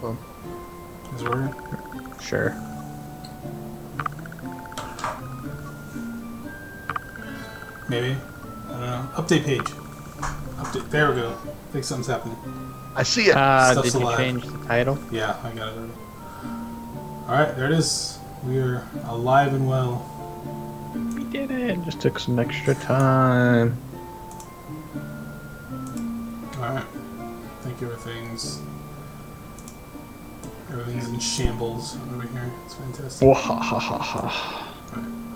Well. Is it working? Sure. Maybe. I don't know. Update page. Update. There we go. I think something's happening. I see it. Stuff's Did you alive. change the title? Yeah, I got it already. Alright, there it is. We are alive and well. We did it. Just took some extra time. Alright. I think everything's in shambles over here. It's fantastic. Wahahaha.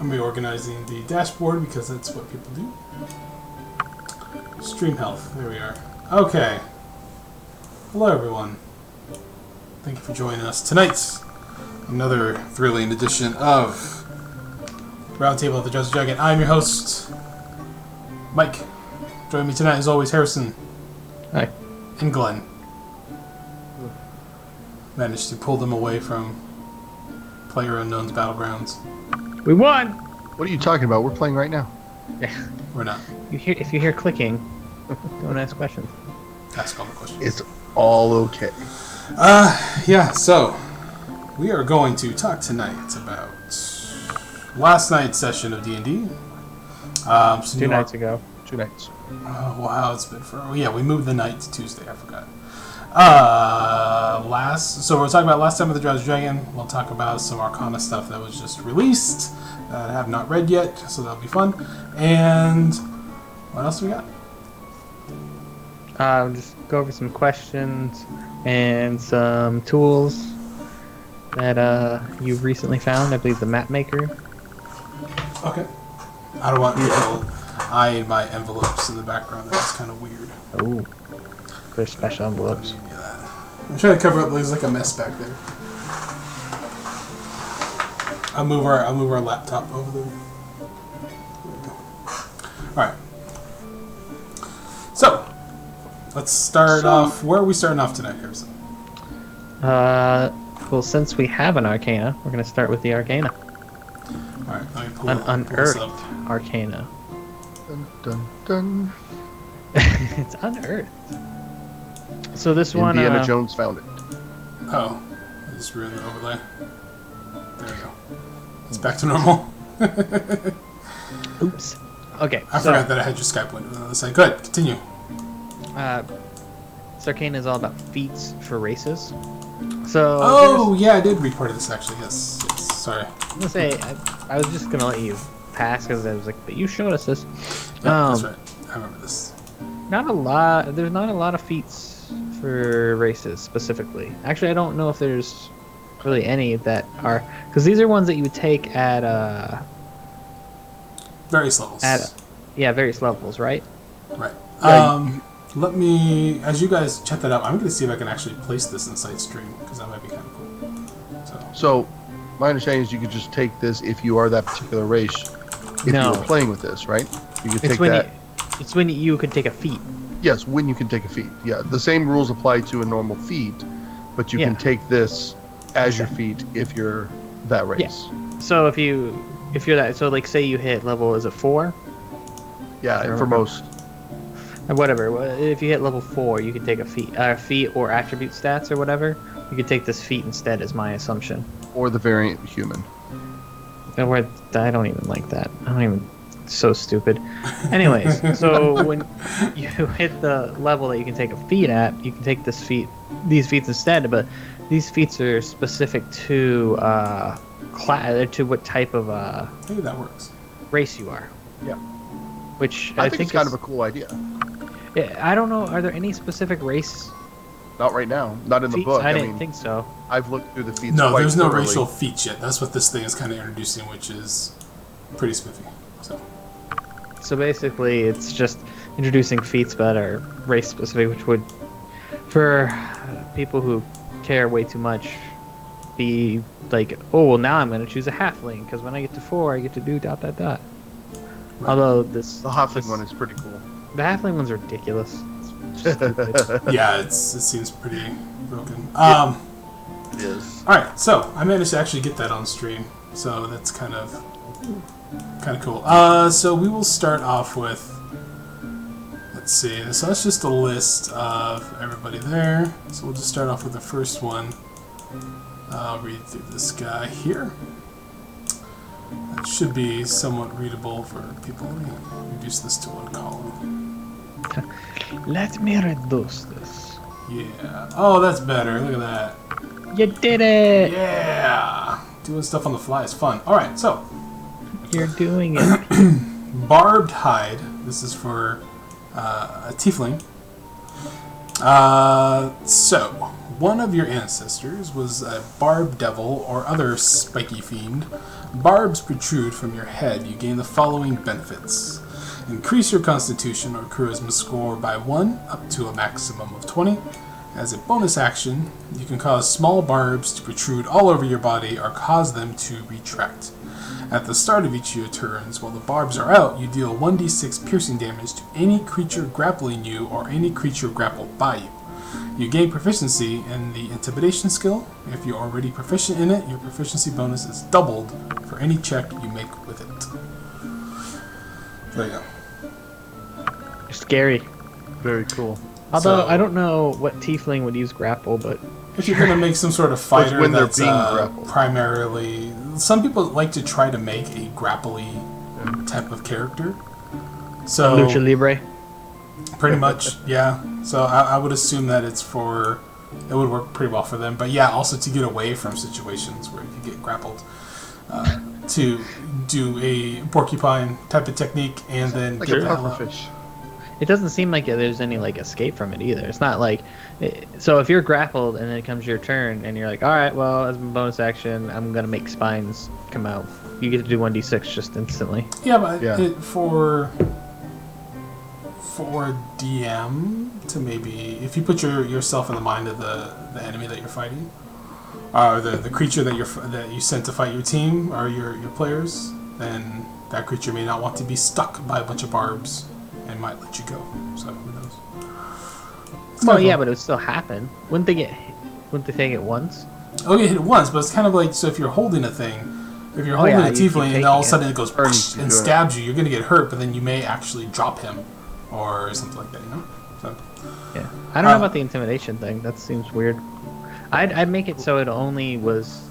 I'm reorganizing the dashboard because that's what people do. Stream health. There we are. Okay. Hello, everyone. Thank you for joining us tonight. Another thrilling edition of Roundtable of the Drowsy Dragon. I'm your host, Mike. Joining me tonight, as always, Harrison. Hi. And Glen. Managed to pull them away from PlayerUnknown's Battlegrounds. We won! What are you talking about? We're playing right now. Yeah. We're not. If you hear clicking, don't ask questions. Ask all the questions. It's all okay. Yeah, so we are going to talk tonight about last night's session of D&D. 2 nights ago. 2 nights. Oh, wow, it's been yeah, we moved the night to Tuesday, I forgot. So we're talking about last time with the Drowsy Dragon. We'll talk about some Arcana stuff that was just released that I have not read yet, so that'll be fun. And what else do we got? Just go over some questions and some tools that you've recently found. I believe the map maker. Okay. I don't want people eyeing my envelopes in the background. That's kind of weird. Oh, there's special envelopes. I'm trying to cover up. There's like a mess back there. I'll move our laptop over there. All right. So let's start off. Where are we starting off tonight, Harrison? Well, since we have an Arcana, we're going to start with the Arcana. All right. Let me pull An pull this Unearthed up. Arcana. Dun, dun, dun. It's Unearthed. So this one... Indiana Jones found it. Oh, I just ruined the overlay. There we go. It's back to normal. Oops. Okay, I forgot that I had your Skype window on the other side. Go ahead, continue. This Arcana is all about feats for races. So... Oh, yeah, I did read part of this, actually. Yes. Sorry. I'm gonna say, I was just gonna let you pass because I was like, but you showed us this. Yeah, that's right. I remember this. Not a lot. There's not a lot of feats for races specifically. Actually, I don't know if there's really any that are, because these are ones that you would take at Various levels. Various levels, right? Right. Yeah, Let me, as you guys check that out, I'm going to see if I can actually place this inside stream, because that might be kind of cool. So, my understanding is you could just take this if you are that particular race. If No. you were playing with this, right? You could It's take when that. it's when you could take a feat. Yes, when you can take a feat. Yeah, the same rules apply to a normal feat, but you can take this as your feat if you're that race. Yeah. So if you're that, so like say you hit level, is it 4? Yeah, and for most. Whatever. If you hit level 4, you could take a feat or attribute stats or whatever. You could take this feat instead, is my assumption. Or the variant human. I don't even like that. I don't even. So stupid. Anyways, so when you hit the level that you can take a feat at, you can take these feats instead. But these feats are specific to to what type of Maybe that works. race you are. Yeah. Which I think it's kind of a cool idea. Yeah, I don't know. Are there any specific race Not right now. Not in the feats? book. I didn't think so. I've looked through the feats. No, quite there's no thoroughly. racial feats yet. That's what this thing is kind of introducing, which is pretty spiffy. So basically, it's just introducing feats that are race specific, which would, for people who care way too much, be like, oh, well, now I'm going to choose a halfling, because when I get to 4, I get to do ... Right. Although The halfling one is pretty cool. The halfling one's ridiculous. It's just stupid. Yeah, it seems pretty broken. It is. Alright, so I managed to actually get that on stream, so that's kind of cool. So we will start off with, let's see. So that's just a list of everybody there. So we'll just start off with the first one. I'll read through this guy here. It should be somewhat readable for people. Let me reduce this to one column. Let me reduce this. Yeah. Oh, that's better. Look at that. You did it! Yeah! Doing stuff on the fly is fun. Alright, so. You're doing it. Barbed hide. This is for a tiefling. So, one of your ancestors was a barb devil or other spiky fiend. Barbs protrude from your head. You gain the following benefits. Increase your constitution or charisma score by 1 up to a maximum of 20. As a bonus action, you can cause small barbs to protrude all over your body or cause them to retract. At the start of each of your turns, while the barbs are out, you deal 1d6 piercing damage to any creature grappling you or any creature grappled by you. You gain proficiency in the intimidation skill. If you're already proficient in it, your proficiency bonus is doubled for any check you make with it. There you go. Scary. Very cool. Although, So- I don't know what tiefling would use grapple, but... If you're going to make some sort of fighter when they're that's being grappled. primarily... Some people like to try to make a grapply type of character. So Lucha Libre. pretty much, yeah. So I would assume that it's for... It would work pretty well for them. But yeah, also to get away from situations where you get grappled. To do a porcupine type of technique and then Like get a the hell out. pufferfish. It doesn't seem like there's any like escape from it either. It's not like so if you're grappled and then it comes your turn and you're like, all right, well, as a bonus action, I'm gonna make spines come out. You get to do 1d6 just instantly. Yeah, but Yeah. For DM to maybe if you put yourself in the mind of the enemy that you're fighting, or the creature that you sent to fight your team or your players, then that creature may not want to be stuck by a bunch of barbs and might let you go. So who knows? It's Well, kinda yeah, cool. but it would still happen. Wouldn't they take it once? Oh, you hit it once, but it's kind of like so if you're holding a thing. If you're Oh, holding yeah, a you keep tiefling and taking all of a it. sudden it goes Burns you, and yeah. stabs you, you're going to get hurt, but then you may actually drop him or something like that, you know? So, Yeah. I don't know about the intimidation thing. That seems weird. I'd make it so it only was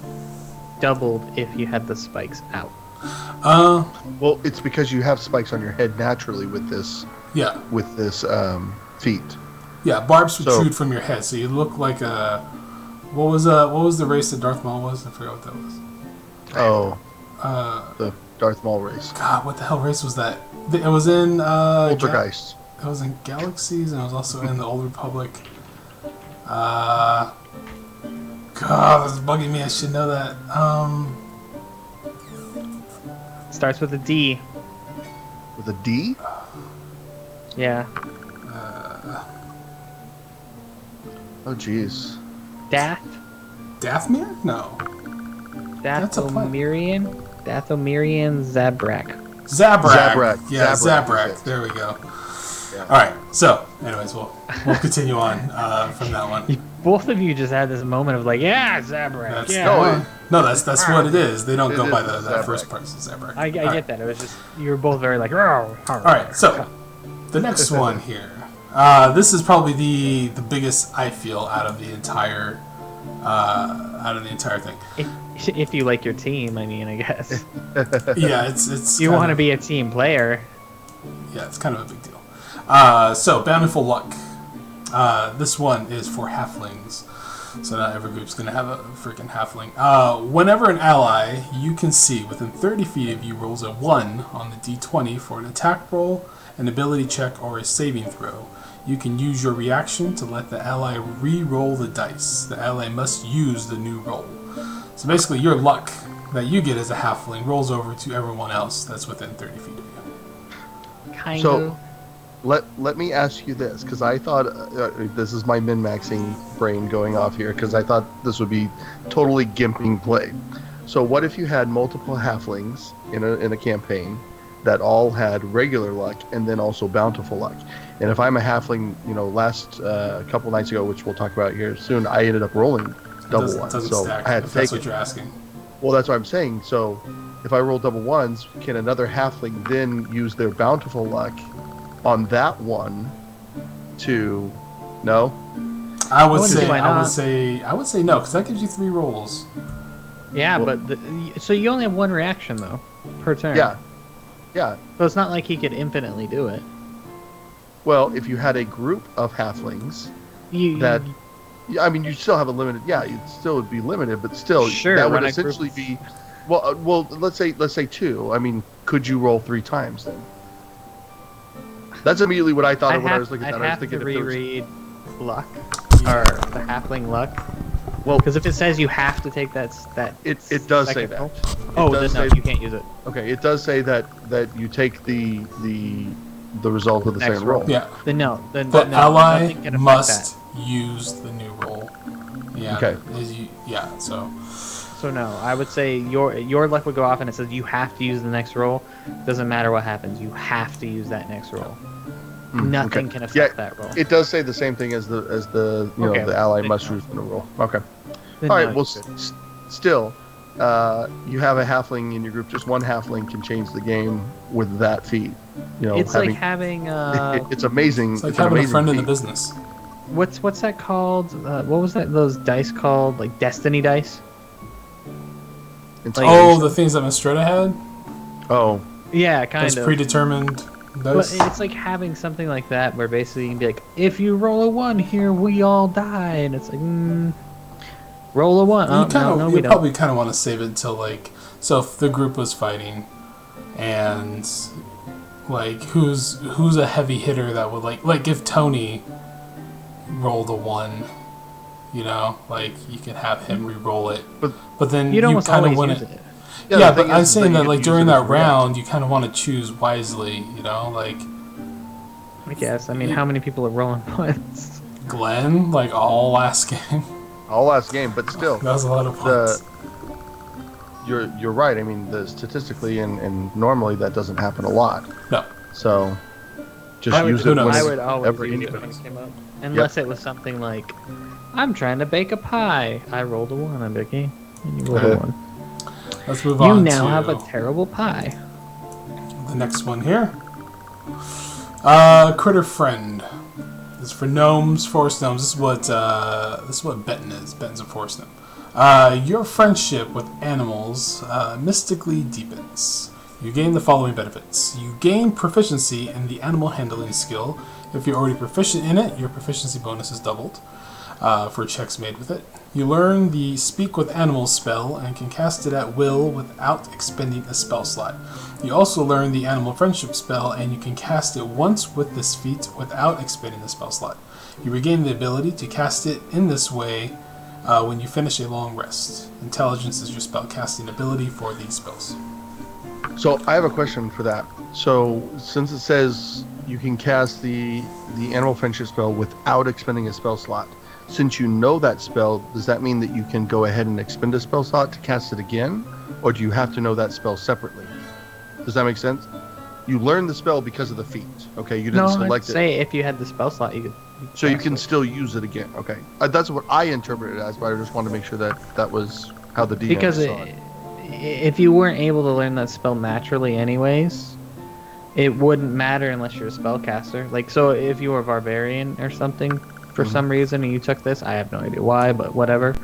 doubled if you had the spikes out. Well, it's because you have spikes on your head naturally with this yeah. feat. Yeah, barbs So- protrude from your head, so you look like a... What was the race that Darth Maul was? I forgot what that was. Oh, the Darth Maul race. God, what the hell race was that? It was in... Poltergeist. It was in Galaxies, and it was also in the Old Republic. God, that's bugging me. I should know that. Starts with a D. With a D? Yeah. Oh, jeez. Dath. Dathmir? No. That's a planet. Dathomirian Zabrak. Zabrak. Zabrak. Yeah, Zabrak Zabrak. is it. There we go. Yeah. All right. So, anyways, we'll continue on from that one. Both of you just had this moment of like, yeah, Zabrak. That's, Yeah. no, that's what it is. They don't It go by is that Zabrak. first part. It's Zabrak. I All get right. that. It was just you were both very like. All All right. So, the next one here. This is probably the biggest I feel out of the entire thing. If you like your team, I mean, I guess Yeah, it's you kind want to of- be a team player. Yeah, it's kind of a big deal. So, Bountiful Luck. This one is for halflings. So not every group's going to have a freaking halfling. Whenever an ally you can see within 30 feet of you rolls a 1 on the d20 for an attack roll, an ability check, or a saving throw, you can use your reaction to let the ally re-roll the dice. The ally must use the new roll. So basically your luck that you get as a halfling rolls over to everyone else that's within 30 feet of you. Kind So- of. Let me ask you this, because I thought this is my min-maxing brain going off here, because I thought this would be totally gimping play. So what if you had multiple halflings in a campaign that all had regular luck and then also bountiful luck? And if I'm a halfling, last couple nights ago, which we'll talk about here soon, I ended up rolling double Doesn't- ones, doesn't so stack, I had to if that's take what it. you're asking. Well, that's what I'm saying. So if I roll double ones, can another halfling then use their bountiful luck on that one 2. No? I would wouldn't say say why not. I would say no, because that gives you 3 rolls. Yeah, Well- but so you only have one reaction though per turn. Yeah. Yeah. So it's not like he could infinitely do it. Well, if you had a group of halflings You, that, I mean, you still have a limited. Yeah, it still would be limited, but still, Sure, that would run a group. essentially be. Well, let's say 2. I mean, could you roll 3 times then? That's immediately what I thought of when I was looking at I'd that. I was have thinking to if there was- reread luck or the halfling luck. Well, because if it says you have to take that It does say second that. roll- It Oh, does then no, say- you can't use it. Okay, it does say that you take the result of the Next same roll. Yeah. Then no. Then The no, ally nothing can affect must use the new roll. Yeah. Okay. So. So no, I would say your luck would go off and it says you have to use the next roll. Doesn't matter what happens, you have to use that next roll. Nothing can affect that roll. It does say the same thing as the Okay, the ally then must no. use the roll. Okay. Then All no, right. Well, you're good. still, you have a halfling in your group. Just one halfling can change the game with that feat. You know, It's like having it's amazing. It's like It's an having a amazing friend in the feat. business. what's that called? What was that? Those dice called like destiny dice? It's Like- Oh, the things that Mistretta had? oh, Yeah, kind Those of. predetermined But dice? it's like having something like that where basically you can be like, if you roll a 1 here, we all die, and it's like, roll a 1. Oh, no, we you don't. probably kind of want to save it until like, so if the group was fighting, and like who's a heavy hitter that would like if Tony rolled a 1, you know, like you could have him re-roll it, but then You'd you almost kind of always want use to. it. Yeah, the but thing I'm is saying you that get like to during use it that as a reaction. round, you kind of want to choose wisely, you know, like I guess. I mean, how many people are rolling points? Glen, like all last game. all last game, but still, That was a lot of points. you're right. I mean, statistically and normally that doesn't happen a lot. No. So just I would, use who it knows? when I it's would always ever use in it your when it came up. Unless it was something like, I'm trying to bake a pie. I rolled a 1 on Vicky. And you rolled a 1. Let's move You on now to have a terrible pie. the next one here. Critter Friend. This is for gnomes, forest gnomes. This is what Benton is. Benton's a forest gnome. Your friendship with animals mystically deepens. You gain the following benefits. You gain proficiency in the animal handling skill. If you're already proficient in it, your proficiency bonus is doubled for checks made with it. You learn the Speak with Animals spell and can cast it at will without expending a spell slot. You also learn the Animal Friendship spell and you can cast it once with this feat without expending the spell slot. You regain the ability to cast it in this way when you finish a long rest. Intelligence is your spell casting ability for these spells. So I have a question for that. So since it says you can cast the animal friendship spell without expending a spell slot, since you know that spell, does that mean that you can go ahead and expend a spell slot to cast it again, or do you have to know that spell separately? Does that make sense? You learn the spell because of the feat. Okay, you didn't No, select I'd it, say if you had the spell slot, you could. so you cast can it. still use it again. Okay, that's what I interpreted it as, but I just wanted to make sure that that was how the DM Because saw it. if you weren't able to learn that spell naturally, anyways, it wouldn't matter unless you're a spellcaster. Like, so if you were a barbarian or something for some reason and you took this, I have no idea why, but whatever,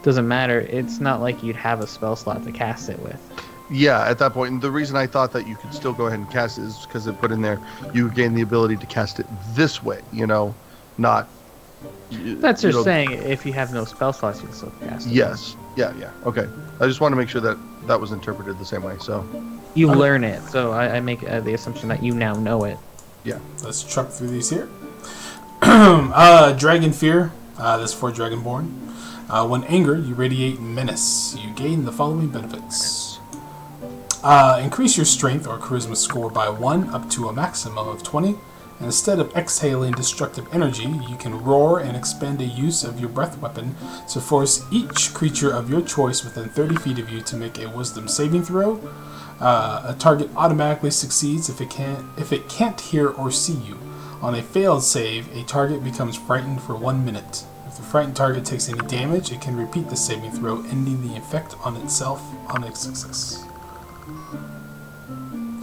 doesn't matter. It's not like you'd have a spell slot to cast it with. Yeah, at that point, and the reason I thought that you could still go ahead and cast it is because it put in there you gain the ability to cast it this way. You know, not. That's you just know, saying if you have no spell slots, you can still cast it. Yes. Yeah. Okay. I just want to make sure that that was interpreted the same way. So. You learn it, so I make the assumption that you now know it. Yeah. Let's truck through these here. Dragon Fear. This is for Dragonborn. When angered, you radiate menace. You gain the following benefits. Increase your strength or charisma score by 1 up to a maximum of 20. And instead of exhaling destructive energy, you can roar and expend a use of your breath weapon to force each creature of your choice within 30 feet of you to make a wisdom saving throw. A target automatically succeeds if it can't hear or see you. On a failed save, a target becomes frightened for 1 minute. If the frightened target takes any damage, it can repeat the saving throw, ending the effect on itself on its success.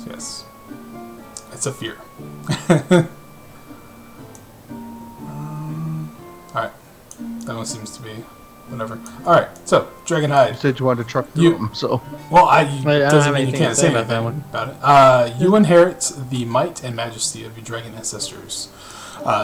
So yes, it's a fear. Alright. That one seems to be whatever. Alright, so, Dragon Hide. You said you wanted to truck through them, so... Well, I don't doesn't have mean you anything can't to say say about anything that one. about it. You inherit the might and majesty of your dragon ancestors.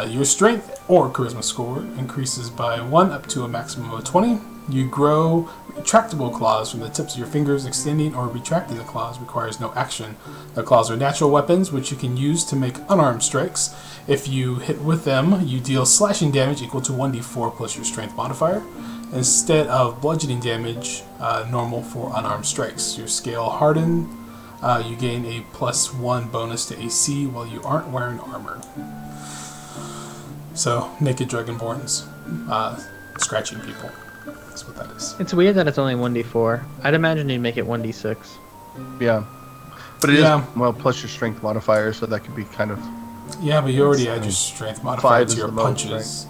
Your strength or charisma score increases by 1 up to a maximum of 20. You grow retractable claws from the tips of your fingers. Extending or retracting the claws requires no action. The claws are natural weapons, which you can use to make unarmed strikes. If you hit with them, you deal slashing damage equal to 1d4 plus your strength modifier, instead of bludgeoning damage, normal for unarmed strikes. Your scale hardened. You gain a +1 bonus to AC while you aren't wearing armor. So, naked dragonborns scratching people. That's what that is. It's weird that it's only 1d4. I'd imagine you'd make it 1d6. Yeah. But it is, well, plus your strength modifier, so that could be kind of... Yeah, but you already add your strength modifier to your punches.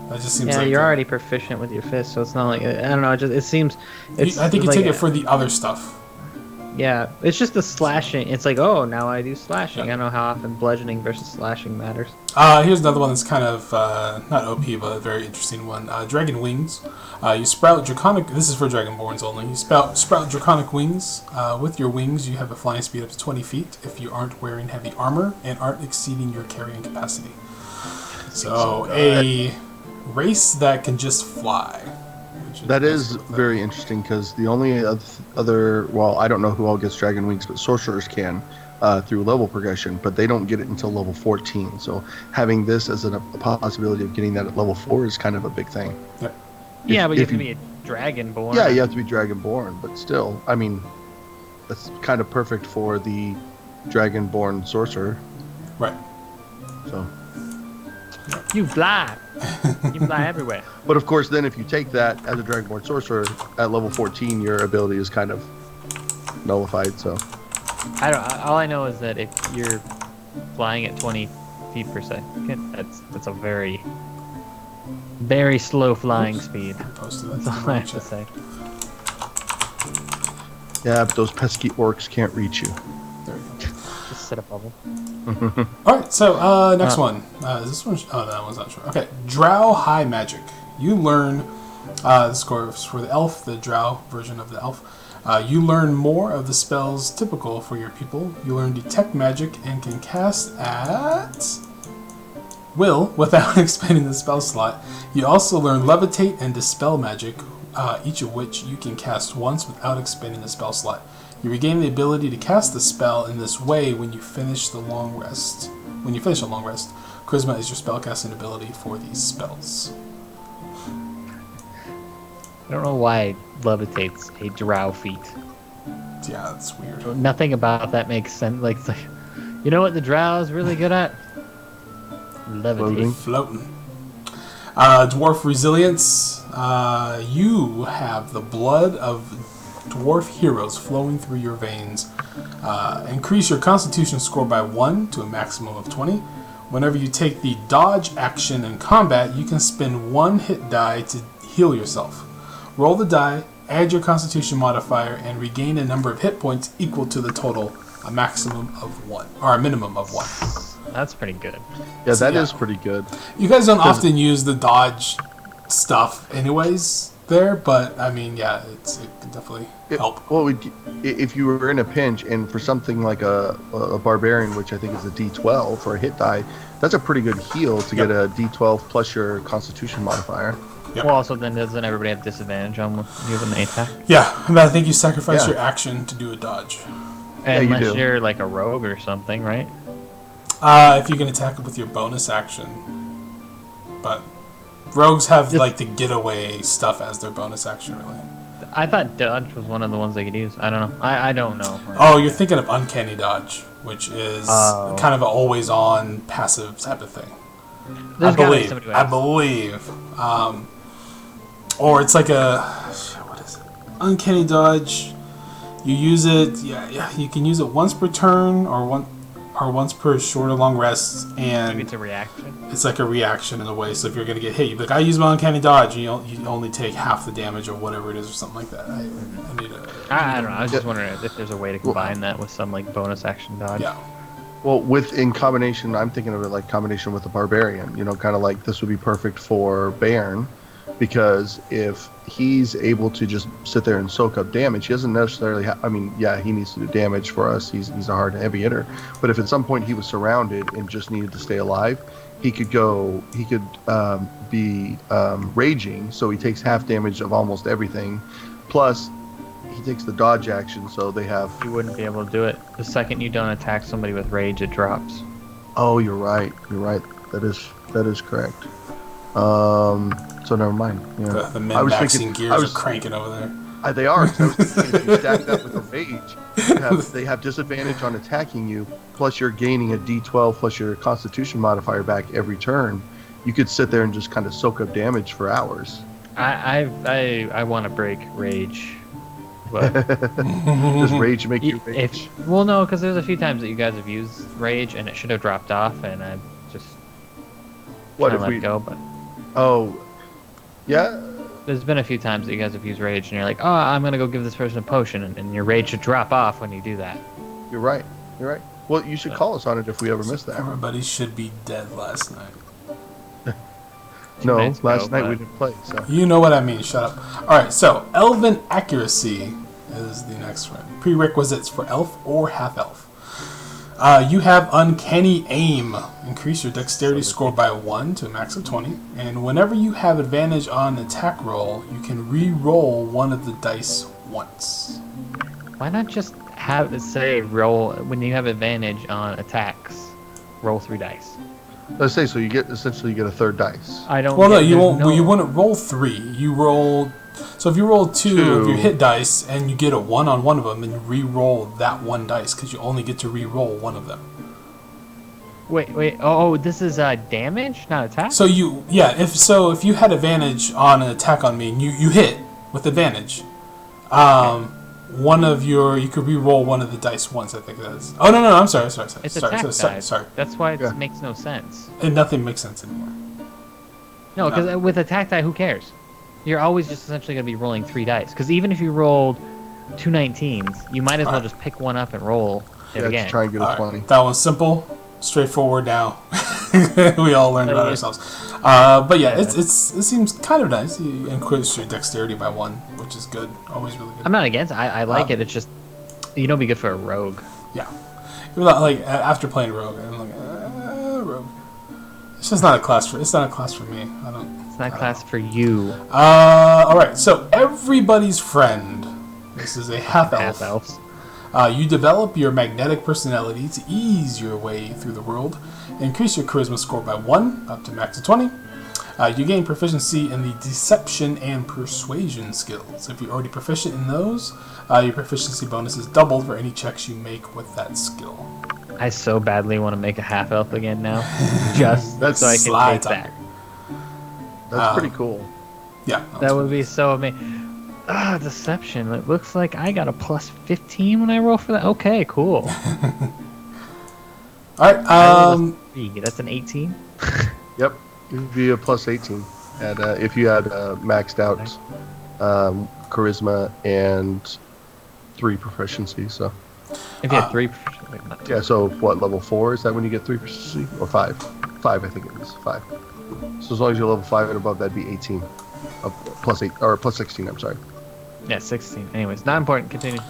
That just seems like... you're already proficient with your fist, so it's not like... I don't know, it seems... I think you take it for the other stuff. Yeah, it's just the slashing. It's like, oh, now I do slashing. I don't know how often bludgeoning versus slashing matters. Here's another one that's kind of, not OP, but a very interesting one. Dragon Wings. You sprout draconic... This is for Dragonborns only. You sprout draconic wings. With your wings, you have a flying speed up to 20 feet if you aren't wearing heavy armor and aren't exceeding your carrying capacity. So, a race that can just fly. That is very interesting, because the only other... Well, I don't know who all gets Dragon Wings, but sorcerers can through level progression, but they don't get it until level 14. So having this as a possibility of getting that at level 4 is kind of a big thing. Yeah, but you have to be a Dragonborn. Yeah, you have to be Dragonborn, but still, I mean, that's kind of perfect for the Dragonborn sorcerer. Right. So... You fly. You fly everywhere. But of course, then if you take that as a Dragonborn sorcerer at level 14, your ability is kind of nullified. So I don't. All I know is that if you're flying at 20 feet per second, that's a very, very slow flying speed. That's all I have to say. Yeah, but those pesky orcs can't reach you. There you go. Just set a bubble. Alright, so next one. Is this one? Oh, that one's not sure. Okay, Drow High Magic. You learn, this is for the elf, the Drow version of the elf. You learn more of the spells typical for your people. You learn Detect Magic and can cast at will without expending the spell slot. You also learn Levitate and Dispel Magic, each of which you can cast once without expending the spell slot. You regain the ability to cast the spell in this way when you finish the long rest. When you finish a long rest, Charisma is your spellcasting ability for these spells. I don't know why Levitate's a drow feat. Yeah, that's weird. Nothing about that makes sense. Like, it's like, you know what the drow's really good at? Levitate. Floating. Dwarf Resilience. You have the blood of dwarf heroes flowing through your veins. Increase your constitution score by 1 to a maximum of 20. Whenever you take the dodge action in combat, you can spend 1 hit die to heal yourself. Roll the die, add your constitution modifier, and regain a number of hit points equal to the total, a maximum of 1, or a minimum of 1. That's pretty good. Yeah, that is pretty good. You guys don't often use the dodge stuff anyways there, but I mean, yeah, it can definitely help. Well, if you were in a pinch and for something like a barbarian, which I think is a D12 for a hit die, that's a pretty good heal to get a D12 plus your constitution modifier. Yep. Well, also then doesn't everybody have disadvantage on using the attack? Yeah, but I think you sacrifice your action to do a dodge. Unless you're like a rogue or something, right? If you can attack it with your bonus action. But rogues have like the getaway stuff as their bonus action, really. I thought dodge was one of the ones they could use. I don't know. I don't know. Oh, you're thinking of uncanny dodge, which is kind of an always-on passive type of thing. I believe. Or it's like what is it? Uncanny dodge. You use it. Yeah. You can use it once per turn, or once per short or long rest, and maybe it's a reaction. It's like a reaction in a way. So if you're gonna get hit, you're like, I use my uncanny dodge, and you only take half the damage or whatever it is, or something like that. I don't know. I was just wondering if there's a way to combine that with some like bonus action dodge. Yeah. Well, in combination, I'm thinking of it like combination with a barbarian. Kind of like this would be perfect for Bairn, because if he's able to just sit there and soak up damage, he doesn't necessarily have. I mean, yeah, he needs to do damage for us. He's a hard heavy hitter. But if at some point he was surrounded and just needed to stay alive, he could go. He could be raging, so he takes half damage of almost everything. Plus, he takes the dodge action, so they have. You wouldn't be able to do it. The second you don't attack somebody with rage, it drops. Oh, you're right. You're right. That is correct. So never mind. Yeah. The min-maxing gears are cranking over there. They are. So I was thinking if you stack that with a rage, they have disadvantage on attacking you. Plus, you're gaining a D12 plus your Constitution modifier back every turn. You could sit there and just kind of soak up damage for hours. I want to break rage. But does rage make you rage? Well, no, because there's a few times that you guys have used rage and it should have dropped off, and I just let it go. But yeah, there's been a few times that you guys have used rage, and you're like, oh, I'm gonna go give this person a potion, and your rage should drop off when you do that. You're right. Well, you should call us on it if we ever miss that. Everybody should be dead last night. No, last night we didn't play. So you know what I mean. Shut up. All right. So Elven Accuracy is the next one. Prerequisites for Elf or Half Elf. You have Uncanny Aim. Increase your Dexterity score by 1 to a max of 20. And whenever you have advantage on an attack roll, you can re-roll one of the dice once. Why not just have it say roll when you have advantage on attacks? Roll 3 dice. Let's say so. You get a third dice. I don't. Well, no, you won't. You wouldn't roll 3. You roll. So if you roll 2 of your hit dice and you get a 1 on one of them, then you re-roll that 1 dice because you only get to re-roll one of them. Wait. Oh, this is damage, not attack. So if you had advantage on an attack on me and you hit with advantage, one of you could re-roll one of the dice once. I think that is. Oh no, I'm sorry. It's attack dice. Sorry. That's why it makes no sense. And nothing makes sense anymore. No, because with attack die, who cares? You're always just essentially going to be rolling 3 dice. Because even if you rolled 2 19s, you might as well just pick one up and roll it again. Let's try and get a 20. That one's simple, straightforward now. We all learned about ourselves. But yeah, it seems kind of nice. You increase your dexterity by 1, which is good. Always really good. I'm not against it. I like it. It's just, be good for a rogue. Yeah. Like, after playing rogue, I'm like, rogue. It's just not a class for. It's not a class for me. It's not a class for you. All right. So everybody's friend. This is a half elf. Half elves. You develop your magnetic personality to ease your way through the world. Increase your charisma score by 1 up to max of 20. You gain proficiency in the deception and persuasion skills. If you're already proficient in those, your proficiency bonus is doubled for any checks you make with that skill. I so badly want to make a half elf again now, just so I can take that. That's pretty cool. Yeah, that would be so amazing. Deception. It looks like I got a plus 15 when I roll for that. Okay, cool. All right. That's an 18. Yep, it would be a plus 18, and if you had maxed out charisma and 3 proficiency, so. If you had 3 proficiency. Yeah. So what, level 4 is that when you get 3 proficiency, or 5? 5, I think it is 5. So as long as you're level 5 and above, that'd be 18. Plus 8 or plus 16. I'm sorry. Yeah, 16. Anyways, not important. Continue.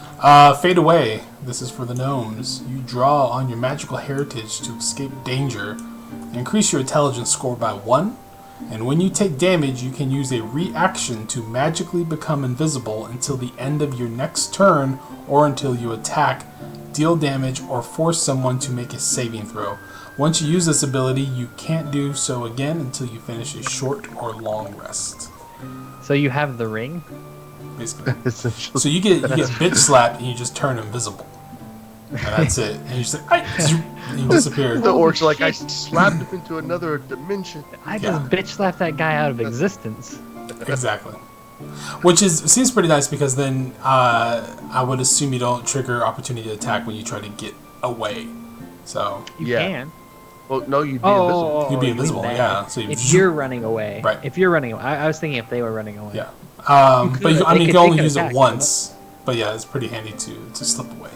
Fade away. This is for the gnomes. You draw on your magical heritage to escape danger. Increase your intelligence score by 1. And when you take damage, you can use a reaction to magically become invisible until the end of your next turn or until you attack, deal damage, or force someone to make a saving throw. Once you use this ability, you can't do so again until you finish a short or long rest. So you have the ring? Basically. So you get bitch slapped and you just turn invisible. And that's it. And you just like, and you disappear. The orcs are like, I slapped him into another dimension. I just bitch slapped that guy out of existence. Exactly. Which seems pretty nice because then I would assume you don't trigger opportunity to attack when you try to get away. So you can. Well, no, you'd be invisible. You'd be invisible, yeah. So if you're running away. Right. If you're running away. I was thinking if they were running away. Yeah. But you can only use it once. But yeah, it's pretty handy to slip away.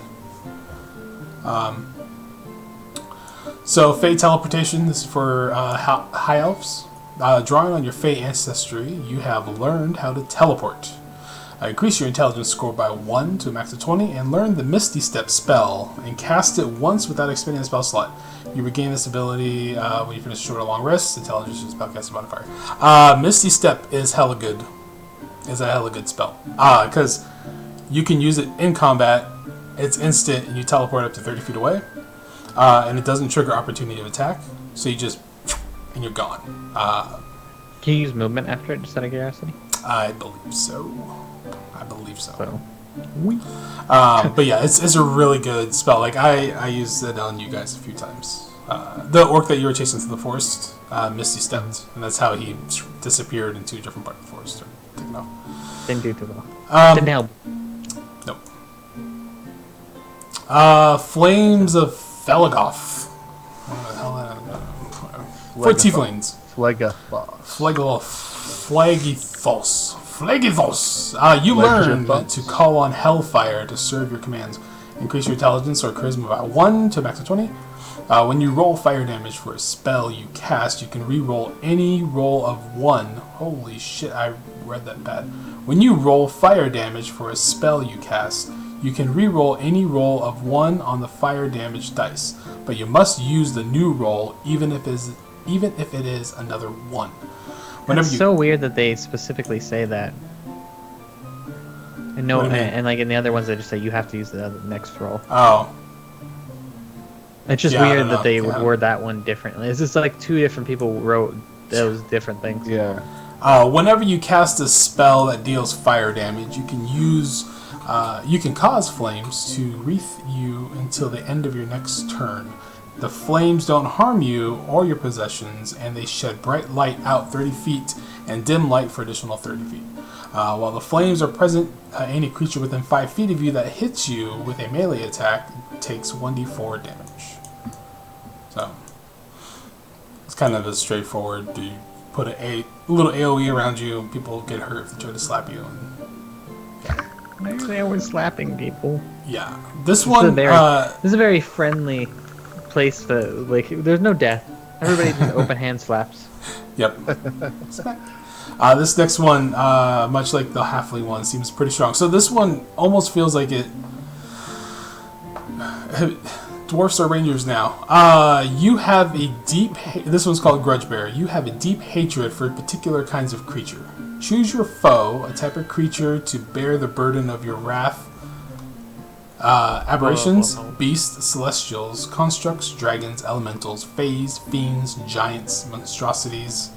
So, Fey Teleportation, this is for High Elves. Drawing on your Fey ancestry, you have learned how to teleport. Increase your intelligence score by 1 to a max of 20, and learn the Misty Step spell, and cast it once without expending a spell slot. You regain this ability when you finish a short or long rest. Intelligence is spellcasting modifier. Misty Step is hella good. Is a hella good spell. Because you can use it in combat, it's instant, and you teleport up to 30 feet away. And it doesn't trigger opportunity of attack, so you just, and you're gone. Can you use movement after it, just out of curiosity? I believe so. But yeah, it's a really good spell. Like I used it on you guys a few times. The orc that you were chasing through the forest, Misty stepped, and that's how he disappeared into a different part of the forest or taken off. Didn't do too well. Didn't help. Nope. Flames of Felagoth. What the hell? For tieflings. Flagithos. You learn to call on Hellfire to serve your commands. Increase your intelligence or charisma by 1 to a max of 20. When you roll fire damage for a spell you cast, you can re-roll any roll of 1. Holy shit, I read that bad. When you roll fire damage for a spell you cast, you can re-roll any roll of 1 on the fire damage dice, but you must use the new roll even if it is another 1. It's so weird that they specifically say that. And and like in the other ones, they just say you have to use the next roll. Oh. It's just weird that they would word that one differently. It's just like two different people wrote those different things. Yeah. Whenever you cast a spell that deals fire damage, you can cause flames to wreath you until the end of your next turn. The flames don't harm you or your possessions, and they shed bright light out 30 feet and dim light for additional 30 feet. While the flames are present, any creature within 5 feet of you that hits you with a melee attack takes 1d4 damage. So, it's kind of a straightforward, you put a little AoE around you, people get hurt if they try to slap you. They always slapping people. Yeah. This is a very friendly place to, like, there's no death. Everybody just open hand slaps. Yep. This next one, much like the halfling one, seems pretty strong. So this one almost feels like it... Dwarfs are rangers now. You have a deep... This one's called Grudge Bearer. You have a deep hatred for particular kinds of creature. Choose your foe, a type of creature, to bear the burden of your wrath. Aberrations, beasts, celestials, constructs, dragons, elementals, fays, fiends, giants, monstrosities.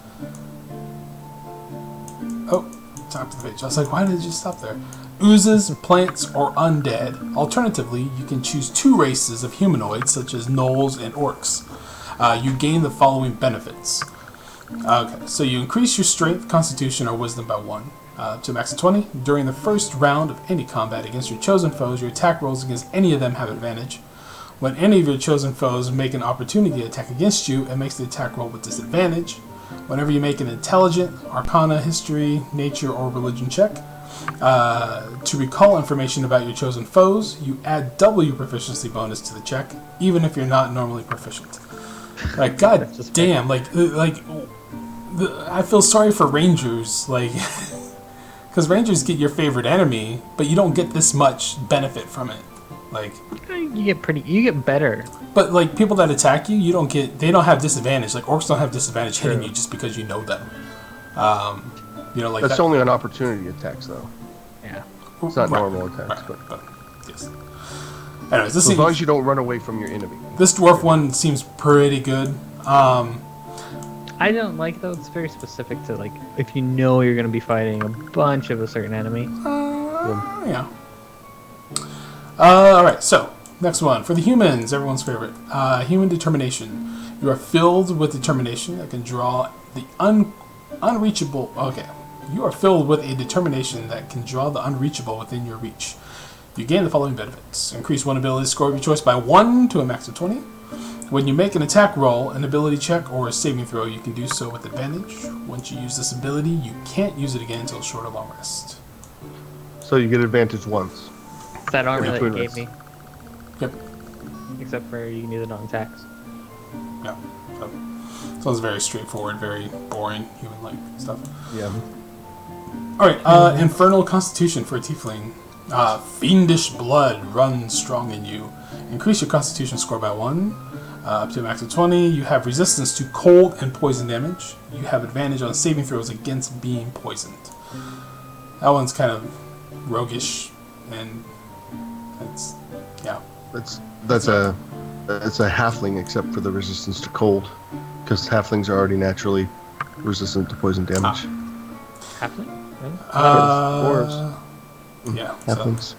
Oh, top of the page. I was like, why did it just stop there? Oozes, plants, or undead. Alternatively, you can choose 2 races of humanoids, such as gnolls and orcs. You gain the following benefits. Okay, so you increase your strength, constitution, or wisdom by 1 to a max of 20. During the first round of any combat against your chosen foes, your attack rolls against any of them have advantage. When any of your chosen foes make an opportunity attack against you, it makes the attack roll with disadvantage. Whenever you make an intelligent, arcana, history, nature, or religion check, to recall information about your chosen foes, you add double your proficiency bonus to the check, even if you're not normally proficient. Like, god damn, I feel sorry for rangers, like, because rangers get your favorite enemy, but you don't get this much benefit from it. Like, you get better. But like people that attack you, they don't have disadvantage. Like orcs don't have disadvantage hitting you just because you know them. Like that's only on opportunity attacks, though. Yeah, it's not normal attacks, but yes. Anyways, as long as you don't run away from your enemy. This dwarf one seems pretty good. I don't like though. It's very specific to like if you know you're going to be fighting a bunch of a certain enemy. Yeah. All right. So next one for the humans, everyone's favorite. Human determination. You are filled with determination that can draw the unreachable. Okay. You are filled with a determination that can draw the unreachable within your reach. You gain the following benefits. Increase one ability score of your choice by 1 to a max of 20. When you make an attack roll, an ability check, or a saving throw, you can do so with advantage. Once you use this ability, you can't use it again until short or long rest. So you get advantage once. That armor that you gave me. Yep. Except for you can use it on attacks. Yeah. So it's very straightforward, very boring, human-like stuff. Yeah. Alright, Infernal Constitution for a Tiefling. Fiendish blood runs strong in you. Increase your Constitution score by 1. Up to a max of 20. You have resistance to cold and poison damage. You have advantage on saving throws against being poisoned. That one's kind of roguish, and that's a halfling except for the resistance to cold, because halflings are already naturally resistant to poison damage. Halfling? Really? Dwarves. Yeah. Halflings. So,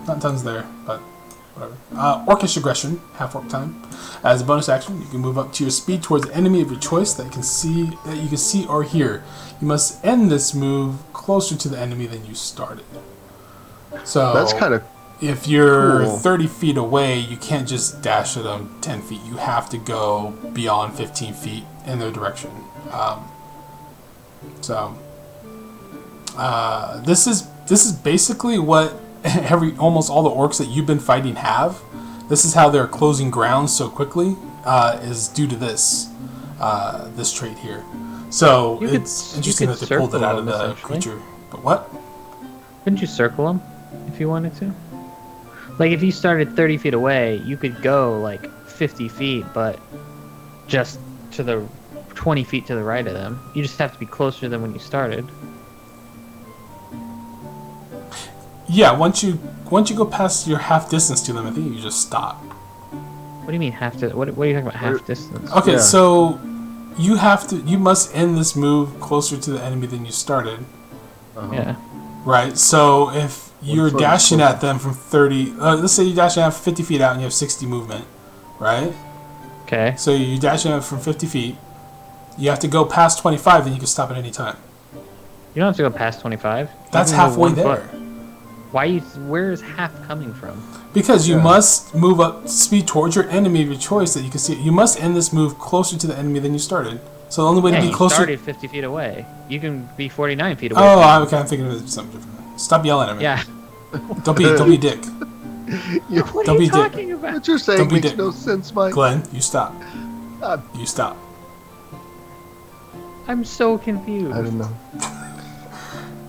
not tons there, but whatever. Orcish Aggression, half orc time. As a bonus action, you can move up to your speed towards an enemy of your choice that you can see or hear. You must end this move closer to the enemy than you started. So That's kind of if you're cool. 30 feet away, you can't just dash at them 10 feet. You have to go beyond 15 feet in their direction. This is basically what almost all the orcs that you've been fighting have. This is how they're closing ground so quickly, is due to this trait here. So it's interesting that they pulled it out of the creature. But what? Couldn't you circle them if you wanted to? Like if you started 30 feet away, you could go like 50 feet, but just to the 20 feet to the right of them. You just have to be closer to them when you started. Yeah, once you go past your half distance to them, I think you just stop. What do you mean half? What are you talking about? Half distance? Okay, Yeah. so you must end this move closer to the enemy than you started. Yeah. Right. So if you're further dashing closer? at them from 30, let's say you're dashing at 50 feet out and you have 60 movement, right? Okay. So you're dashing out from 50 feet. You have to go past 25, then you can stop at any time. You don't have to go past 25. That's You can go halfway 1 there. foot. Where is half coming from? Because you must move up speed towards your enemy of your choice that you can see. You must end this move closer to the enemy than you started. So the only way to be You closer. started 50 feet away. You can be 49 feet away. Oh, okay. I'm thinking of something different. Stop yelling at me. Yeah. Don't be a dick. What Don't are be you dick. talking about? What you're saying Don't be makes dick. no sense, Mike. Glenn, you stop. God. You stop. I'm so confused. I don't know.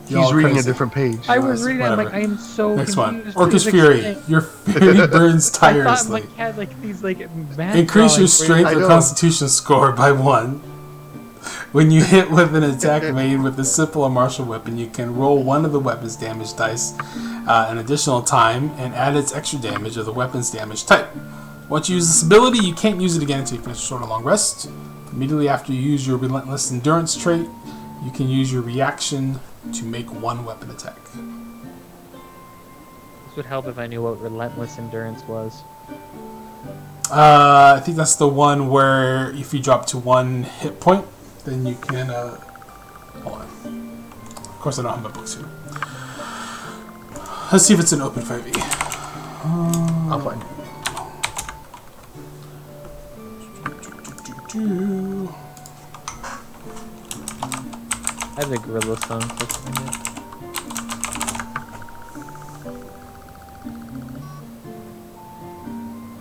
Y'all He's are reading crazy. a different page. I was reading. I'm Whatever. like, I am so Next one. confused. Orcish It was Fury. like- Your fury burns I thought tirelessly. like had like these like math Increase your drawings where strength I or know. constitution score by 1. When you hit with an attack made with a simple or martial weapon, you can roll one of the weapon's damage dice an additional time and add its extra damage of the weapon's damage type. Once you use this ability, you can't use it again until you finish a short or long rest. Immediately after you use your Relentless Endurance trait, you can use your reaction to make one weapon attack. This would help if I knew what relentless endurance was. I think that's the one where if you drop to 1 hit point, then you can. Hold on. Of course, I don't have my books here. Let's see if it's an open 5e. I'll find it. I have the gorilla song.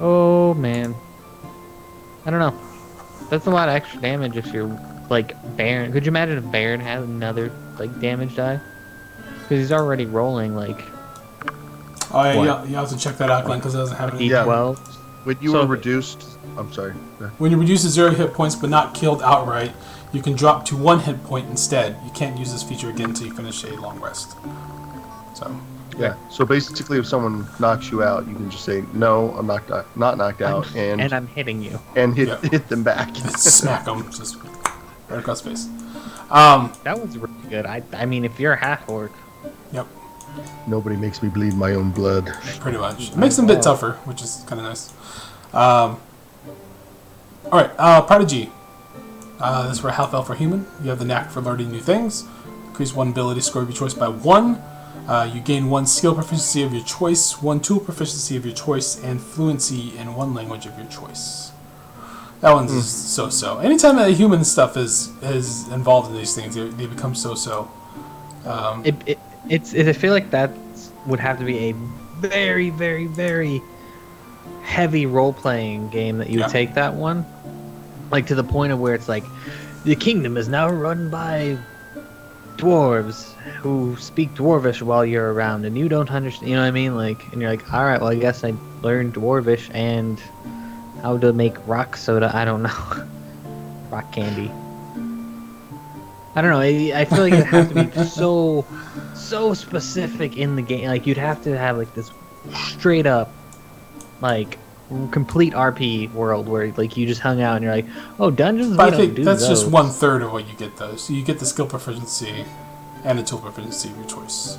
Oh man, I don't know. That's a lot of extra damage if you're like Baron. Could you imagine if Baron had another like damage die? Because he's already rolling like Oh yeah, What? you have to check that out, Glenn, because it doesn't have any. Yeah. D12. When you So- were reduced, I'm sorry. When you reduce to 0 hit points but not killed outright, you can drop to 1 hit point instead. You can't use this feature again until you finish a long rest. So, Yeah. So basically, if someone knocks you out, you can just say, "No, I'm not knocked out," and and I'm hitting you. hit Yeah. hit them back. smack them just right across the face. That was really good. I mean, if you're a half orc, Yep, Nobody makes me bleed my own blood. pretty much. It makes them a bit tougher, which is kind of nice. Alright, Prodigy. This is for a half elf or human. You have the knack for learning new things. Increase one ability score of your choice by 1. You gain 1 skill proficiency of your choice, 1 tool proficiency of your choice, and fluency in 1 language of your choice. That one's so-so. Anytime that human stuff is involved in these things, they become so-so. I feel like that would have to be a very, very, very heavy role-playing game that you Yeah. would take that one. like to the point of where it's like, the kingdom is now run by dwarves who speak dwarvish while you're around, and you don't understand. You know what I mean? Like, and you're like, all right, well, I guess I learned dwarvish and how to make rock soda. I don't know, rock candy. I don't know. I feel like it has to be so specific in the game. Like, you'd have to have like this straight up, like, complete RP world where like you just hung out and you're like, oh, dungeons. But I think do that's those. just 1/3 of what you get though. So you get the skill proficiency and the tool proficiency of your choice.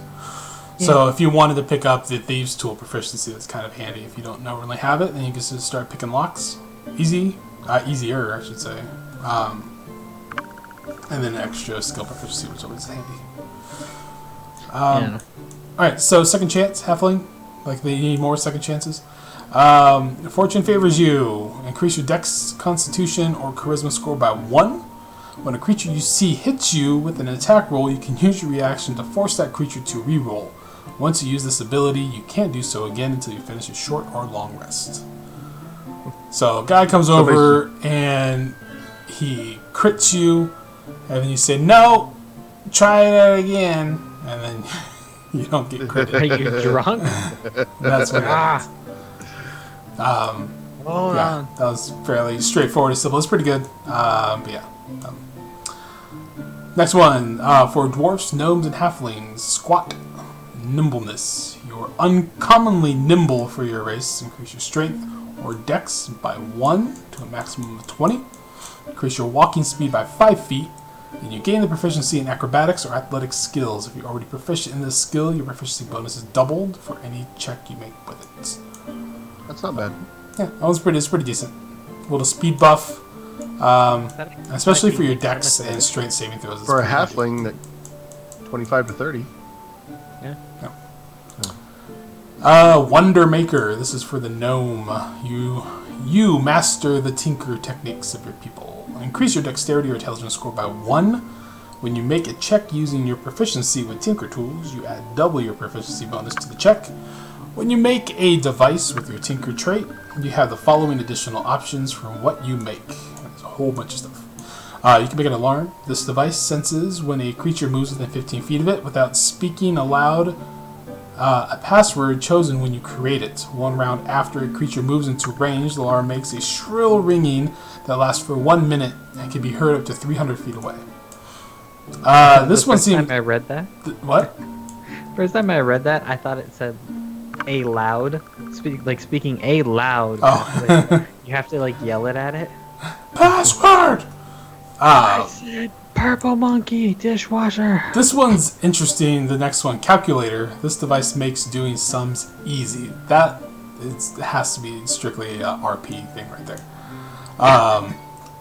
Yeah. So if you wanted to pick up the thieves tool proficiency, that's kind of handy. If you don't really have it, then you can just start picking locks. Easier, I should say. And then extra skill proficiency, which is always handy. Yeah. Alright, so second chance, halfling. Like, they need more second chances. Fortune favors you. Increase your dex, constitution, or charisma score by 1. When a creature you see hits you with an attack roll, you can use your reaction to force that creature to reroll. Once you use this ability, you can't do so again until you finish a short or long rest. So, a guy comes over and he crits you, and then you say, no, try that again, and then you don't get critted. Are you drunk? That's what happens. Hold Yeah, on. that was fairly straightforward and simple. It's pretty good. But yeah. Next one. For dwarfs, gnomes, and halflings, squat, nimbleness. You're uncommonly nimble for your race. Increase your strength or dex by 1 to a maximum of 20. Increase your walking speed by 5 feet. And you gain the proficiency in acrobatics or athletic skills. If you're already proficient in this skill, your proficiency bonus is doubled for any check you make with it. That's not bad. Yeah, it's pretty decent. A little speed buff, especially for your dex and strength saving throws. For a halfling, that 25 to 30. Wonder Maker. This is for the gnome. You master the tinker techniques of your people. Increase your dexterity or intelligence score by 1. When you make a check using your proficiency with tinker tools, you add double your proficiency bonus to the check. When you make a device with your tinker trait, you have the following additional options for what you make. There's a whole bunch of stuff. You can make an alarm. This device senses when a creature moves within 15 feet of it without speaking aloud a password chosen when you create it. 1 round after a creature moves into range, the alarm makes a shrill ringing that lasts for 1 minute and can be heard up to 300 feet away. This one seemed... First time I read that? What? First time I read that, I thought it said a loud, speaking a loud. Oh. Like, you have to like yell it at it. Password! I said purple monkey dishwasher. This one's interesting. The next one, calculator. This device makes doing sums easy. It has to be strictly a RP thing right there.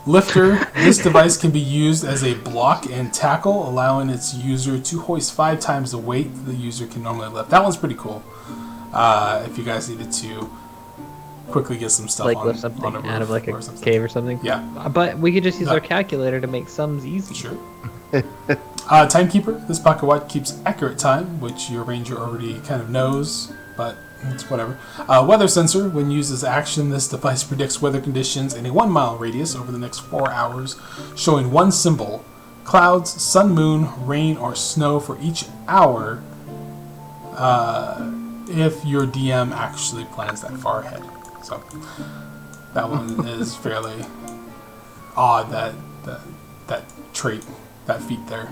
Lifter. This device can be used as a block and tackle, allowing its user to hoist 5 times the weight the user can normally lift. That one's pretty cool. If you guys needed to quickly get some stuff Like on, lift something on a roof out of like a or something. cave or something. Yeah. But we could just use No. our calculator to make sums easy. Sure. Timekeeper. This pocket watch keeps accurate time, which your ranger already kind of knows, but it's whatever. Weather sensor. When used as action, this device predicts weather conditions in a 1 mile radius over the next 4 hours, showing one symbol: clouds, sun, moon, rain, or snow for each hour. If your DM actually plans that far ahead. So that one is fairly odd, that trait, that feat there.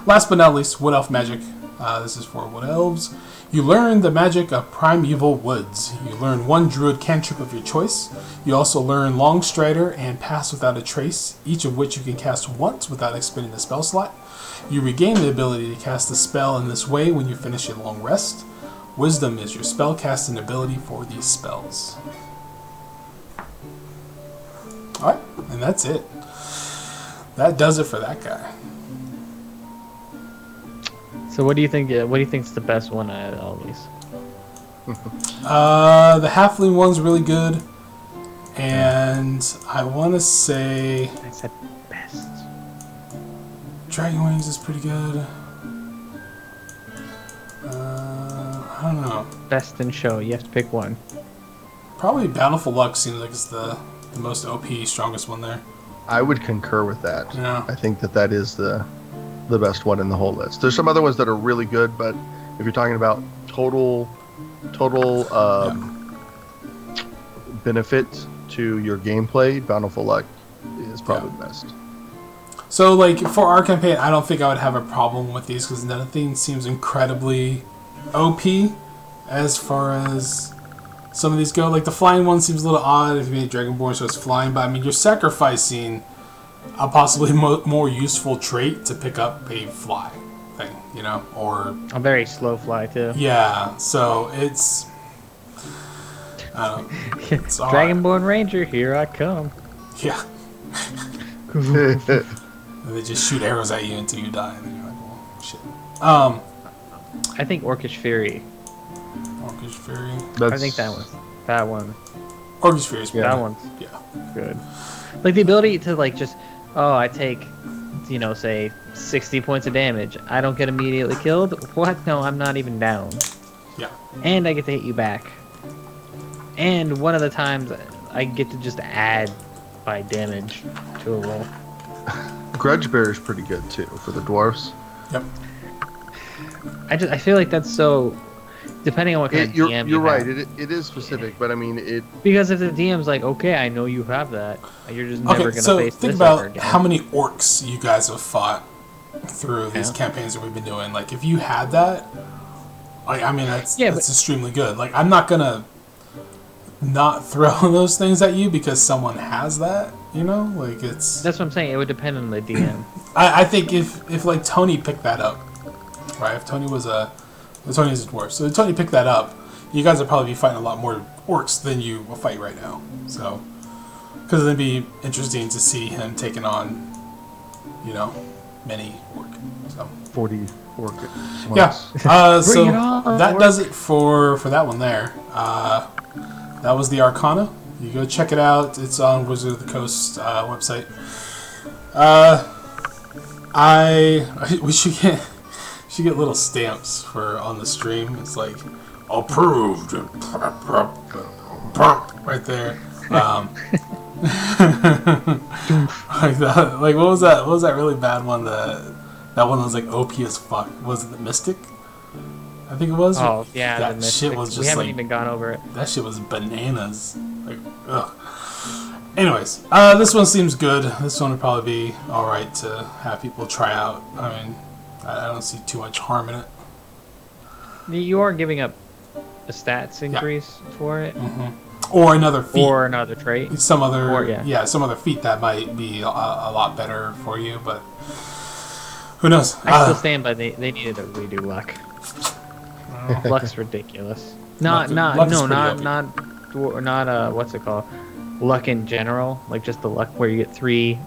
Last but not least, Wood Elf magic. This is for Wood Elves. You learn the magic of primeval woods. You learn 1 druid cantrip of your choice. You also learn Long Strider and Pass Without a Trace, each of which you can cast once without expending the spell slot. You regain the ability to cast the spell in this way when you finish a long rest. Wisdom is your spell casting ability for these spells. Alright, and that's it. That does it for that guy. So what do you think? What do you think's the best one out of all these? The halfling one's really good, and I want to say I said best. Dragon Wings is pretty good. I don't know. Best in show. You have to pick one. Probably Bountiful Luck seems like it's the the most OP, strongest one there. I would concur with that. Yeah. I think that is the best one in the whole list. There's some other ones that are really good, but if you're talking about total benefit to your gameplay, Bountiful Luck is probably the best. So, like, for our campaign, I don't think I would have a problem with these because nothing seems incredibly OP as far as some of these go. Like, the flying one seems a little odd if you made Dragonborn so it's flying, but I mean, you're sacrificing a possibly more useful trait to pick up a fly thing, you know? Or A very slow fly, too. yeah, so it's... I don't know. It's odd. Dragonborn Ranger, here I come. Yeah. And they just shoot arrows at you until you die, and then you're like, well, shit. I think Orcish Fury. Orcish Fury. I think that one. Orcish Fury is That one's yeah. good. Like the ability to like just, I take, say 60 points of damage. I don't get immediately killed. What? No, I'm not even down. Yeah. And I get to hit you back. And one of the times I get to just add by damage to a roll. Grudge Bear is pretty good too for the dwarves. Yep. I feel like that's so, depending on what kind of DM you're right. have. It is specific, but I mean it. Because if the DM's like, okay, I know you have that, you're just never Okay, gonna so face think this ever about again. how many orcs you guys have fought through these campaigns that we've been doing. Like, if you had that, like, I mean, that's extremely good. Like, I'm not gonna not throw those things at you because someone has that. You know, like it's. That's what I'm saying. It would depend on the DM. I think if like Tony picked that up, right? If Tony was Tony's a dwarf, so if Tony picked that up, you guys would probably be fighting a lot more orcs than you will fight right now. So, because it'd be interesting to see him taking on, many orc. So 40 orc. Yeah. So it on, that orc. does it for that one there. That was the Arcana. You go check it out. It's on Wizard of the Coast website. We should get little stamps for on the stream. It's like approved, right there. Like that. Like what was that? What was that really bad one? That one was like OP as fuck. Was it the Mystic? I think it was. Oh yeah, that shit was just we haven't like, even gone over it. That shit was bananas. Like, ugh. Anyways, this one seems good. This one would probably be all right to have people try out. I mean, I don't see too much harm in it. You are giving up a stats increase for it, or another feat, or another trait, some other, or, some other feat that might be a lot better for you. But who knows? I still stand by they needed to redo luck. Luck's ridiculous. Not what's it called? Luck in general, like just the luck where you get 3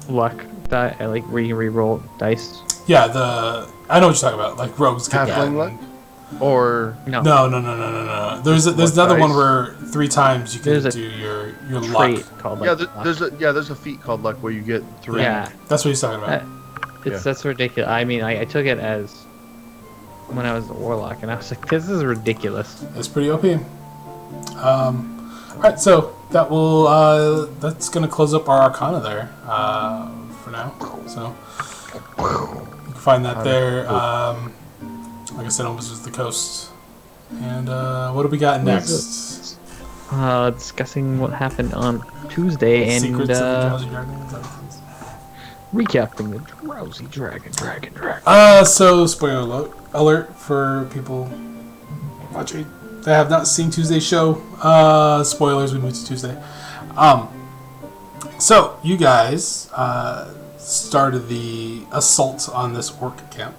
luck die, like where you re-roll dice. Yeah, I know what you're talking about. Like rogues get Halfling that. luck? Or No. There's another one where 3 times you can do your luck. Called there's a feat called luck where you get 3. Yeah, that's what he's talking about. That's ridiculous. I mean, I took it as when I was a warlock, and I was like, this is ridiculous. It's pretty OP. Alright, so that's gonna close up our Arcana there for now. So you can find that there. Like I said, on Wizards of the Coast. And what do we got next? Discussing what happened on Tuesday and Secrets of the Drowsy Dragon. recapping the Drowsy Dragon. So spoiler alert for people watching that have not seen Tuesday's show. Spoilers, we moved to Tuesday. So you guys started the assault on this orc camp.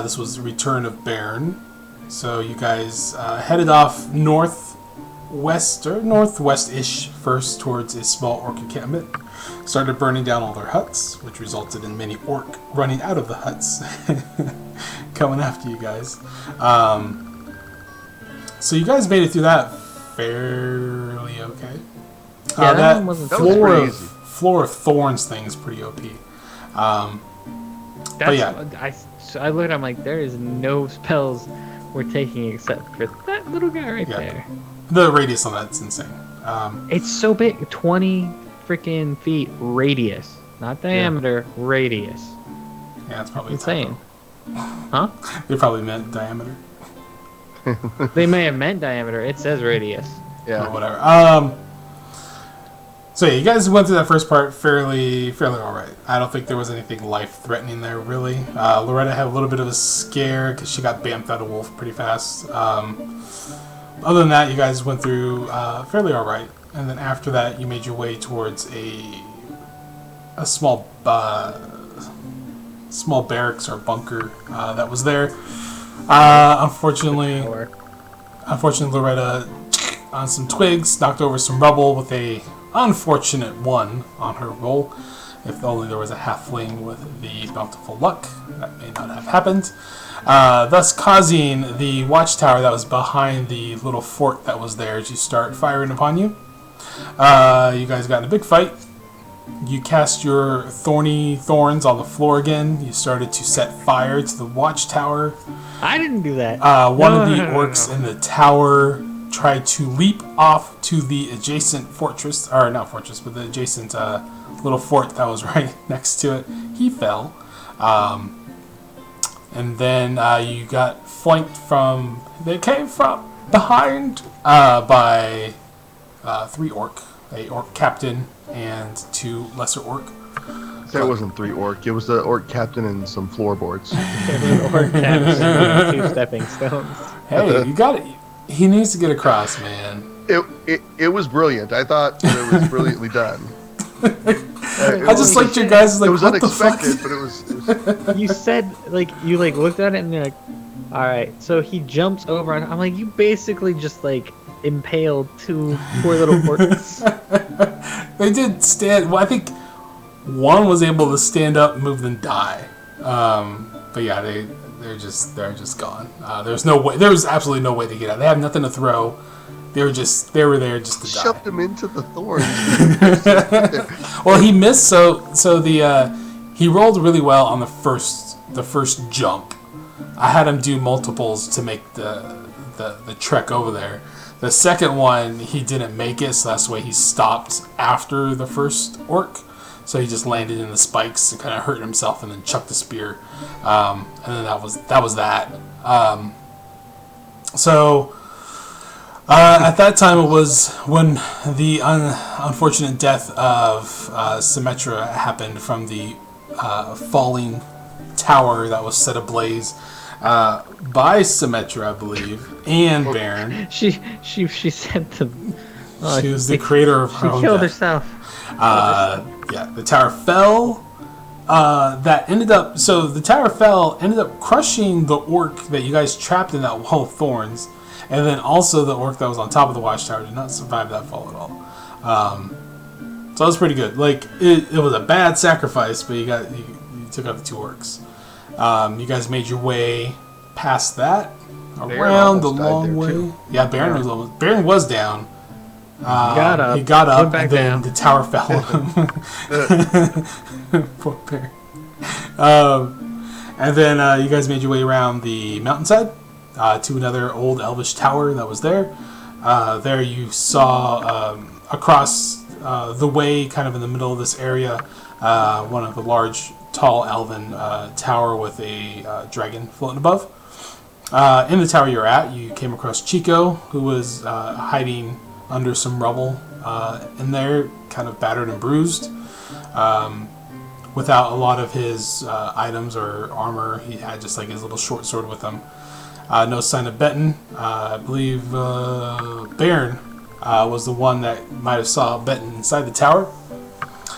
This was the return of Bairn. So you guys headed off northwest-ish first towards a small orc encampment. Started burning down all their huts, which resulted in many orc running out of the huts, coming after you guys. So you guys made it through that fairly okay. Yeah, that one wasn't floor of thorns thing is pretty OP. But yeah, I looked. I'm like, there is no spells we're taking except for that little guy right there. The radius on that's insane. It's so big, 20 freaking feet radius, not diameter, radius. Yeah, it's probably Insane. Huh? They probably meant diameter. They may have meant diameter. It says radius. Yeah. Or whatever. So yeah, you guys went through that first part fairly all right. I don't think there was anything life-threatening there, really. Loretta had a little bit of a scare because she got bamfed out of wolf pretty fast. Other than that, you guys went through fairly all right. And then after that, you made your way towards a small barracks or bunker that was there. Unfortunately, Loretta, on some twigs, knocked over some rubble with a unfortunate 1 on her roll. If only there was a halfling with the bountiful luck, that may not have happened. Thus causing the watchtower that was behind the little fort that was there to start firing upon you. You guys got in a big fight. You cast your thorny thorns on the floor again. You started to set fire to the watchtower. I didn't do that. One of the orcs in the tower tried to leap off to the adjacent fortress, or not fortress, but the adjacent little fort that was right next to it. He fell. And then you got flanked from, they came from behind by 3 orc, a orc captain and 2 lesser orc. That wasn't 3 orc. It was the orc captain and some floorboards. Orc captain and 2 stepping stones. Hey, you got it. He needs to get across, man. It was brilliant. I thought that it was brilliantly done. I just liked your guys' like, it was what unexpected, the fuck? but it was You said, like, you, like, looked at it and you're like, alright, so he jumps over and I'm like, you basically just, like, impaled 2 poor little orcs. They did stand, well, I think one was able to stand up, move, then die. But yeah, they're just gone. There's no way, there was absolutely no way to get out. They have nothing to throw. They were there just to die. shoved him into the thorns. Well, he missed, so he rolled really well on the first jump. I had him do multiples to make the trek over there. The second one, he didn't make it, so that's why he stopped after the first orc. So he just landed in the spikes and kind of hurt himself, and then chucked the spear. And then that was that. At that time, it was when the unfortunate death of Symmetra happened from the falling tower that was set ablaze by Symmetra, I believe, and Baron. She said to... She was the creator of her own She killed death. herself. Yeah, the tower fell. The tower fell, ended up crushing the orc that you guys trapped in that wall of thorns, and then also the orc that was on top of the watchtower did not survive that fall at all. So that was pretty good. Like, it was a bad sacrifice, but you took out the 2 orcs. You guys made your way past that, around the long way. Too. Yeah, Baron was down. He got up, back and then down. the tower fell on him. Poor Baron. And then you guys made your way around the mountainside to another old elvish tower that was there. There you saw across the way, kind of in the middle of this area, one of the large, tall elven tower with a dragon floating above. In the tower you're at, you came across Chico, who was hiding under some rubble in there, kind of battered and bruised. Without a lot of his items or armor, he had just like his little short sword with him. No sign of Benton. I believe Baron was the one that might have saw Benton inside the tower.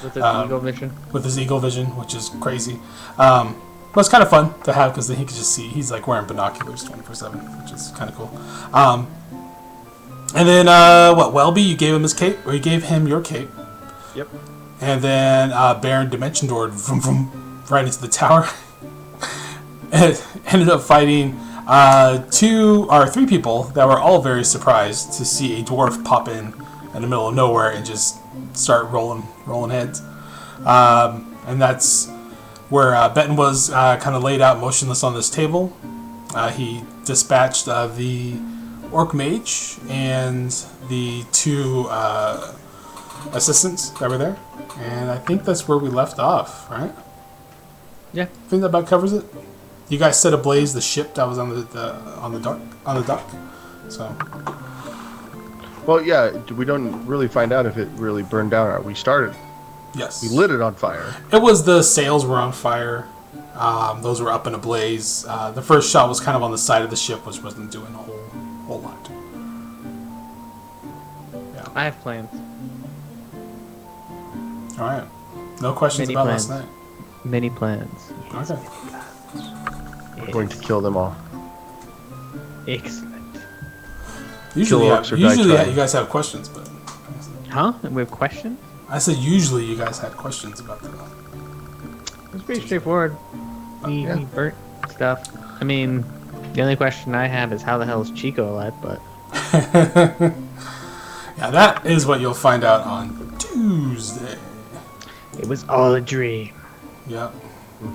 With his eagle vision. With his eagle vision, which is crazy. But it's kind of fun to have because then he could just see. He's like wearing binoculars 24/7, which is kind of cool. And then, Welby, you gave him his cape, or you gave him your cape. Yep. And then Baron Dimension Doored right into the tower. And ended up fighting 2 or 3 people that were all very surprised to see a dwarf pop in the middle of nowhere and just start rolling heads. And that's where Benton was kind of laid out motionless on this table. He dispatched the orc mage and the 2 assistants that were there. And I think that's where we left off, right? Yeah. I think that about covers it. You guys set ablaze the ship that was on the dock. So. Well, yeah, we don't really find out if it really burned down. We started. Yes. We lit it on fire. It was the sails were on fire. Those were up in a blaze. The first shot was kind of on the side of the ship, which wasn't doing a whole lot. Yeah. I have plans. All right. No questions Many about plans. last night. Many plans. Okay. We're going to kill them all. Excellent. Usually, orcs or die trying. you guys have questions, but Huh? We have questions? I said usually you guys had questions about the. It's pretty straightforward. He burnt stuff. I mean, the only question I have is how the hell is Chico alive, but... Yeah, that is what you'll find out on Tuesday. It was all a dream. Yep.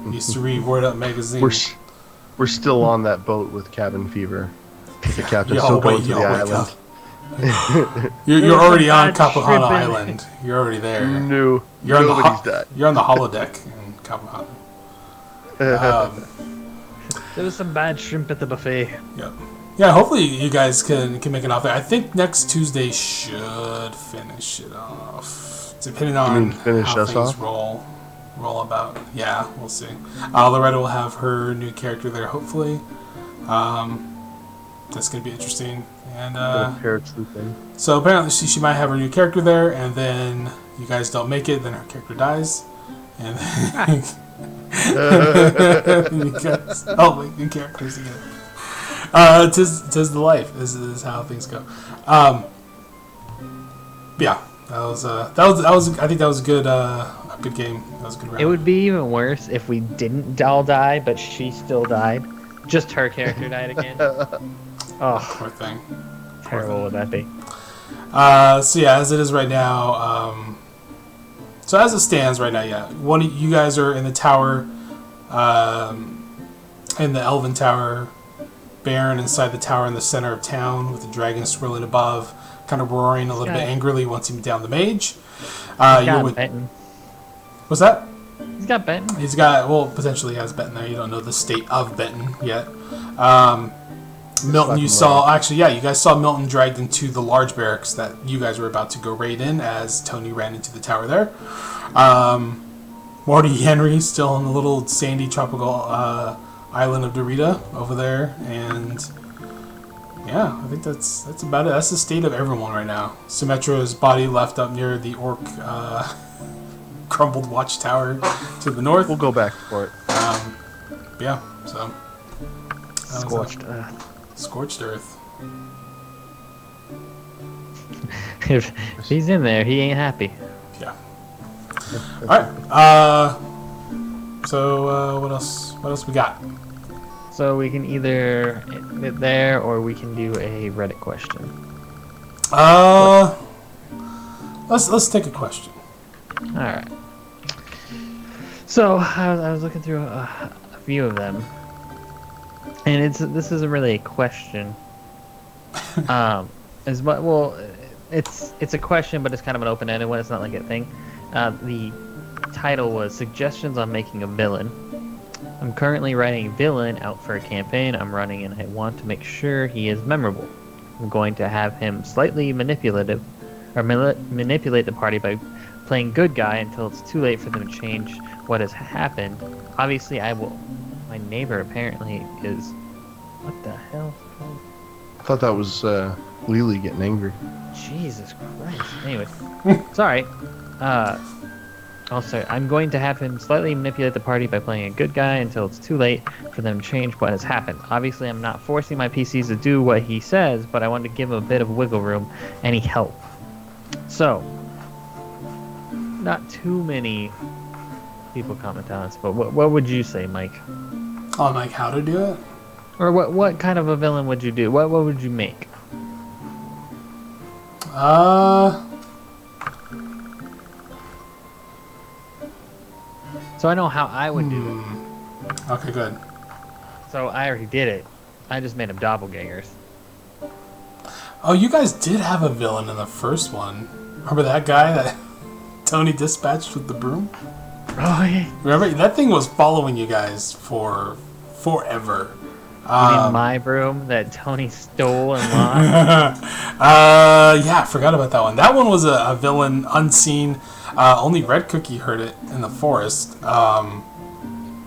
Used to read Word Up magazine. We're still on that boat with cabin fever. The captain's Yo, still going wait, to yo, the wake island. You're already on bad shrimp Kapahana in it. Island. You're already there. No, You're on nobody's the died. You're on the holodeck in Kapahana. There was some bad shrimp at the buffet. Yep. Yeah, hopefully you guys can make it off there. I think next Tuesday should finish it off. Depending on finish how us things off? roll about. Yeah, we'll see. Loretta will have her new character there, hopefully. That's going to be interesting. And Parrot sleeping. so apparently she might have her new character there, and then you guys don't make it, then her character dies. And then you guys all make new characters again. Tis the life. This is how things go. Yeah, that was I think that was a good game. That was a good round. It would be even worse if we didn't all die, but she still died. Just her character died again. Oh, Poor thing. terrible would that be? So yeah, as it is right now. So as it stands right now, yeah, one of you guys are in the tower, in the Elven Tower. Baron inside the tower in the center of town with the dragon swirling above, kind of roaring a little bit angrily once he down the mage. You're with Benton. What's that? He's got Benton. He's got, well, potentially has Benton there. You don't know the state of Benton yet. Milton, you saw, actually, yeah, you guys saw Milton dragged into the large barracks that you guys were about to go raid in as Tony ran into the tower there. Morty Henry still on the little sandy tropical island of Dorita over there, and yeah, I think that's about it. That's the state of everyone right now. Symmetra's body left up near the orc crumbled watchtower to the north. We'll go back for it. Yeah, so Scorched earth. Scorched earth. If he's in there, he ain't happy. Yeah. All right. So what else? What else we got? So we can either end it there, or we can do a Reddit question. Let's take a question. All right. So I was looking through a few of them, and this isn't really a question. It's a question, but it's kind of an open-ended one. It's not like a thing. The title was Suggestions on Making a Villain. I'm currently writing a villain out for a campaign I'm running, and I want to make sure he is memorable. I'm going to have him slightly manipulative, or manipulate the party by playing good guy until it's too late for them to change what has happened. Obviously, I will. My neighbor apparently is... What the hell? I thought that was Lily getting angry. Jesus Christ. Anyway, sorry. Also, I'm going to have him slightly manipulate the party by playing a good guy until it's too late for them to change what has happened. Obviously, I'm not forcing my PCs to do what he says, but I want to give him a bit of wiggle room. Any help? So, not too many people comment on this, but what would you say, Mike? On like how to do it? Or what kind of a villain would you do? What would you make? So I know how I would do it. Okay, good. So I already did it. I just made them doppelgangers. Oh, you guys did have a villain in the first one. Remember that guy that Tony dispatched with the broom? Oh, yeah. Remember? That thing was following you guys for forever. You mean my broom that Tony stole and lost? Yeah, I forgot about that one. That one was a villain unseen. Only Red Cookie heard it in the forest.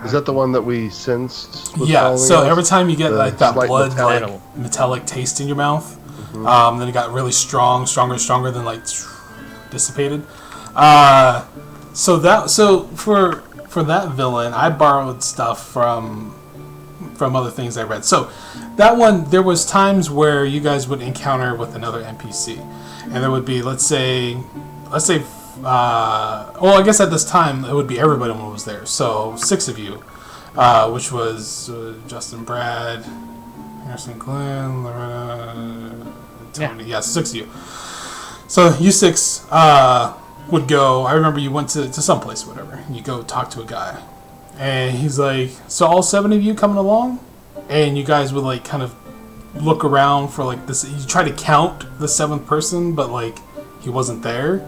Is that the one that we sensed? Yeah, so us? every time you get like that slight blood, metallic like metallic taste in your mouth, then it got really stronger, then like dissipated. So for that villain, I borrowed stuff from other things I read. So that one, there was times where you guys would encounter with another NPC, and there would be let's say. Well, I guess at this time it would be everybody when was there. So 6 of you, which was Justin, Brad, Harrison, Glen, Loretta, Tony. Yeah, 6 of you. So you 6 would go. I remember you went to some place, whatever. And you go talk to a guy, and he's like, "So all 7 of you coming along?" And you guys would like kind of look around for like this. You try to count the 7th person, but like he wasn't there.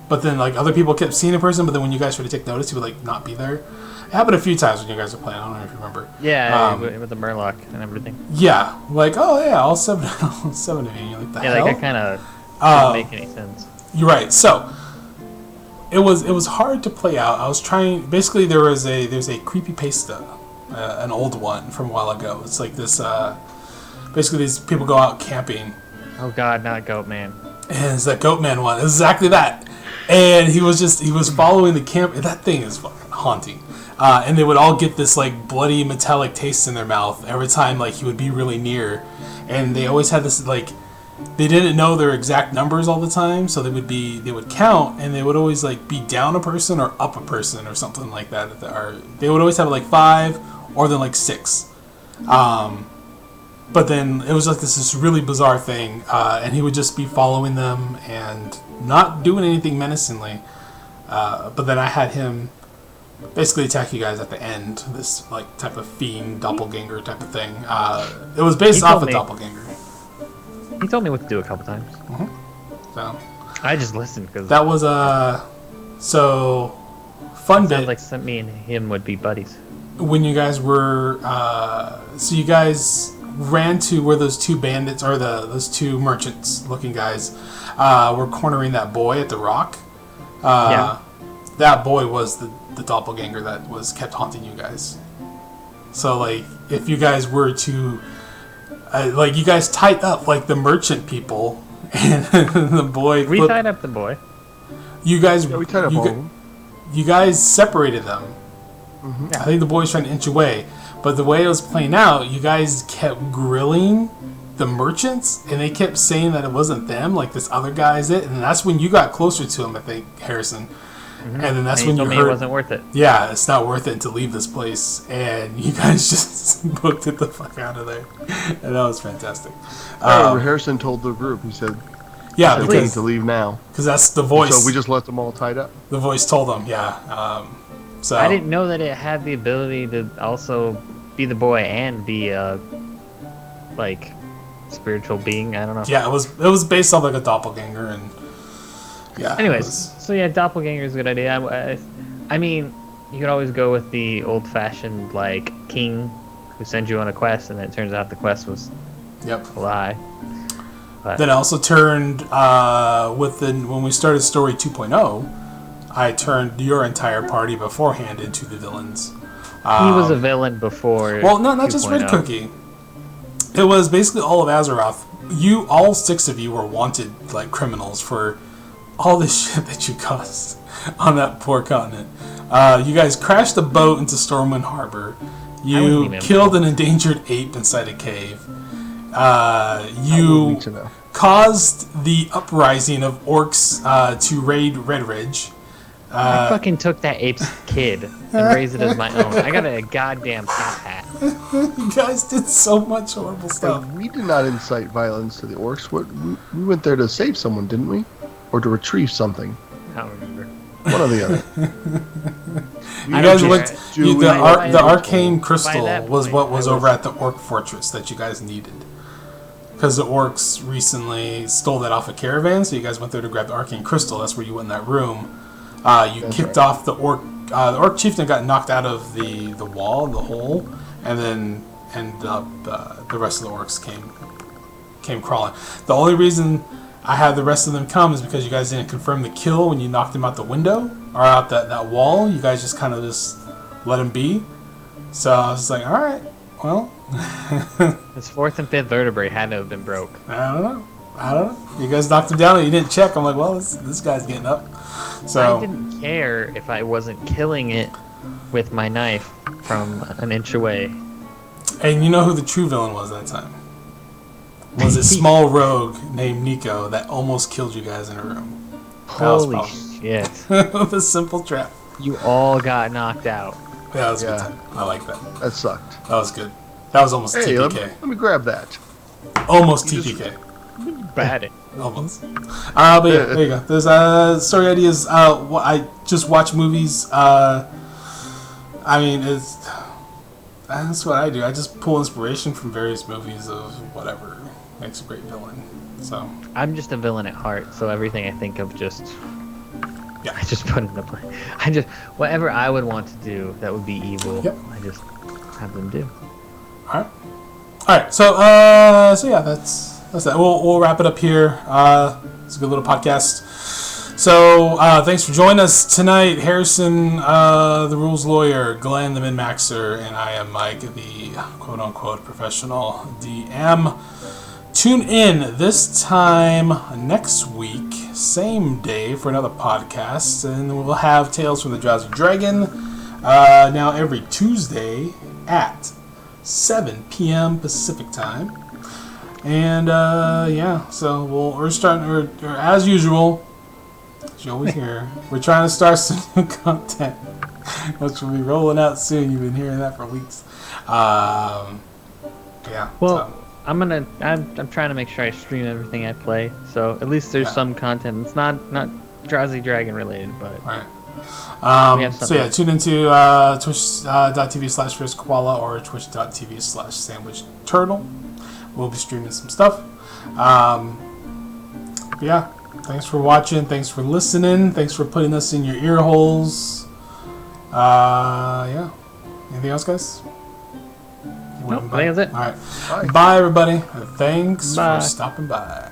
But then, like, other people kept seeing a person, but then when you guys tried to take notice, he would, like, not be there. It happened a few times when you guys were playing. I don't know if you remember. Yeah, with the Murloc and everything. Yeah. Like, oh, yeah, all 7 of you. You're like, the hell? Yeah, like, that kind of doesn't make any sense. You're right. So, it was hard to play out. I was trying... Basically, there's a creepypasta, an old one from a while ago. It's like this... basically, these people go out camping. Oh, God, not Goatman. And it's that Goatman one. Exactly that. And he was following the camp. That thing is fucking haunting. And they would all get this like bloody metallic taste in their mouth every time like he would be really near. And they always had this like they didn't know their exact numbers all the time, so they would count and they would always like be down a person or up a person or something like that. They would always have like 5 or then like 6. But then it was like this really bizarre thing, and he would just be following them and not doing anything menacingly. But then I had him basically attack you guys at the end, this like type of fiend, doppelganger type of thing. It was based off of doppelganger. He told me what to do a couple times. Mm-hmm. So I just listened because that was so fun bit. Sounds like me and him would be buddies. When you guys were so you guys ran to where those 2 bandits or those 2 merchants looking guys were cornering that boy at the rock. Yeah. That boy was the doppelganger that was kept haunting you guys. So like if you guys were to like you guys tied up like the merchant people and the boy we tied up the boy. You guys we tied up all of them. You guys separated them. Mm-hmm. I think the boy was trying to inch away. But the way it was playing out, you guys kept grilling the merchants, and they kept saying that it wasn't them, like this other guy is it. And that's when you got closer to him, I think, Harrison. Mm-hmm. And then that's when you told heard me it wasn't worth it. Yeah, it's not worth it to leave this place. And you guys just booked it the fuck out of there. And that was fantastic. Harrison told the group, he said, yeah, we need to leave now. Because that's the voice. So we just left them all tied up? The voice told them, yeah. So I didn't know that it had the ability to also be the boy and be like spiritual being. I don't know. Yeah, it was based off like a doppelganger and yeah. Anyways, so yeah, doppelganger is a good idea. I mean, you could always go with the old-fashioned like king who sends you on a quest, and it turns out the quest was a lie. But then I also turned when we started story 2.0. I turned your entire party beforehand into the villains. He was a villain before. Well, not just Red Cookie. It was basically all of Azeroth. All 6 of you were wanted like criminals for all this shit that you caused on that poor continent. You guys crashed a boat into Stormwind Harbor. You killed an endangered ape inside a cave. You caused the uprising of orcs to raid Red Ridge. I fucking took that ape's kid and raised it as my own. I got a goddamn hat. You guys did so much horrible stuff. We did not incite violence to the orcs. We went there to save someone, didn't we? Or to retrieve something. I don't remember. One or the other. You guys went. The arcane crystal was what was over at the orc fortress that you guys needed. because the orcs recently stole that off a caravan, so you guys went there to grab the arcane crystal. That's where you went in that room. You kicked off the orc. The orc chieftain got knocked out of the wall, the hole, and then ended up the rest of the orcs came crawling. The only reason I had the rest of them come is because you guys didn't confirm the kill when you knocked him out the window or out that wall. You guys just kind of just let him be. So I was like, all right, well. His fourth and fifth vertebrae had to have been broke. I don't know. You guys knocked him down and you didn't check. I'm like, well, this guy's getting up. So I didn't care if I wasn't killing it with my knife from an inch away. And you know who the true villain was that time? Was a small rogue named Nico that almost killed you guys in a room. Holy shit. With a simple trap. You all got knocked out. Yeah, that was a good time. I like that. That sucked. That was good. That was almost Hey, TPK. let me grab that. Almost TPK. Bad it. Almost. But yeah, there you go. There's story ideas. I just watch movies. I mean, that's what I do. I just pull inspiration from various movies of whatever makes a great villain. So I'm just a villain at heart, so everything I think of just yeah. I just put into play. I just whatever I would want to do that would be evil. Yep. I just have them do. All right. So yeah, that's that. We'll wrap it up here. It's a good little podcast. So thanks for joining us tonight, Harrison, the rules lawyer, Glenn, the min-maxer, and I am Mike, the quote-unquote professional DM. Tune in this time next week, same day, for another podcast, and we'll have Tales from the Drowsy Dragon now every Tuesday at 7 p.m. Pacific time. And yeah, so we're starting, or as usual, as you always hear, we're trying to start some new content, which will be rolling out soon. You've been hearing that for weeks. Yeah. Well, so. I'm trying to make sure I stream everything I play, so at least there's some content. It's not Drowsy Dragon related, but all right. So yeah, tune into twitch.tv/FierceKoala or twitch.tv/SandwichTurtle. We'll be streaming some stuff. Yeah, thanks for watching. Thanks for listening. Thanks for putting us in your ear holes. Yeah. Anything else, guys? Nope, I think that's it. All right. Bye everybody. Thanks Bye. for stopping by.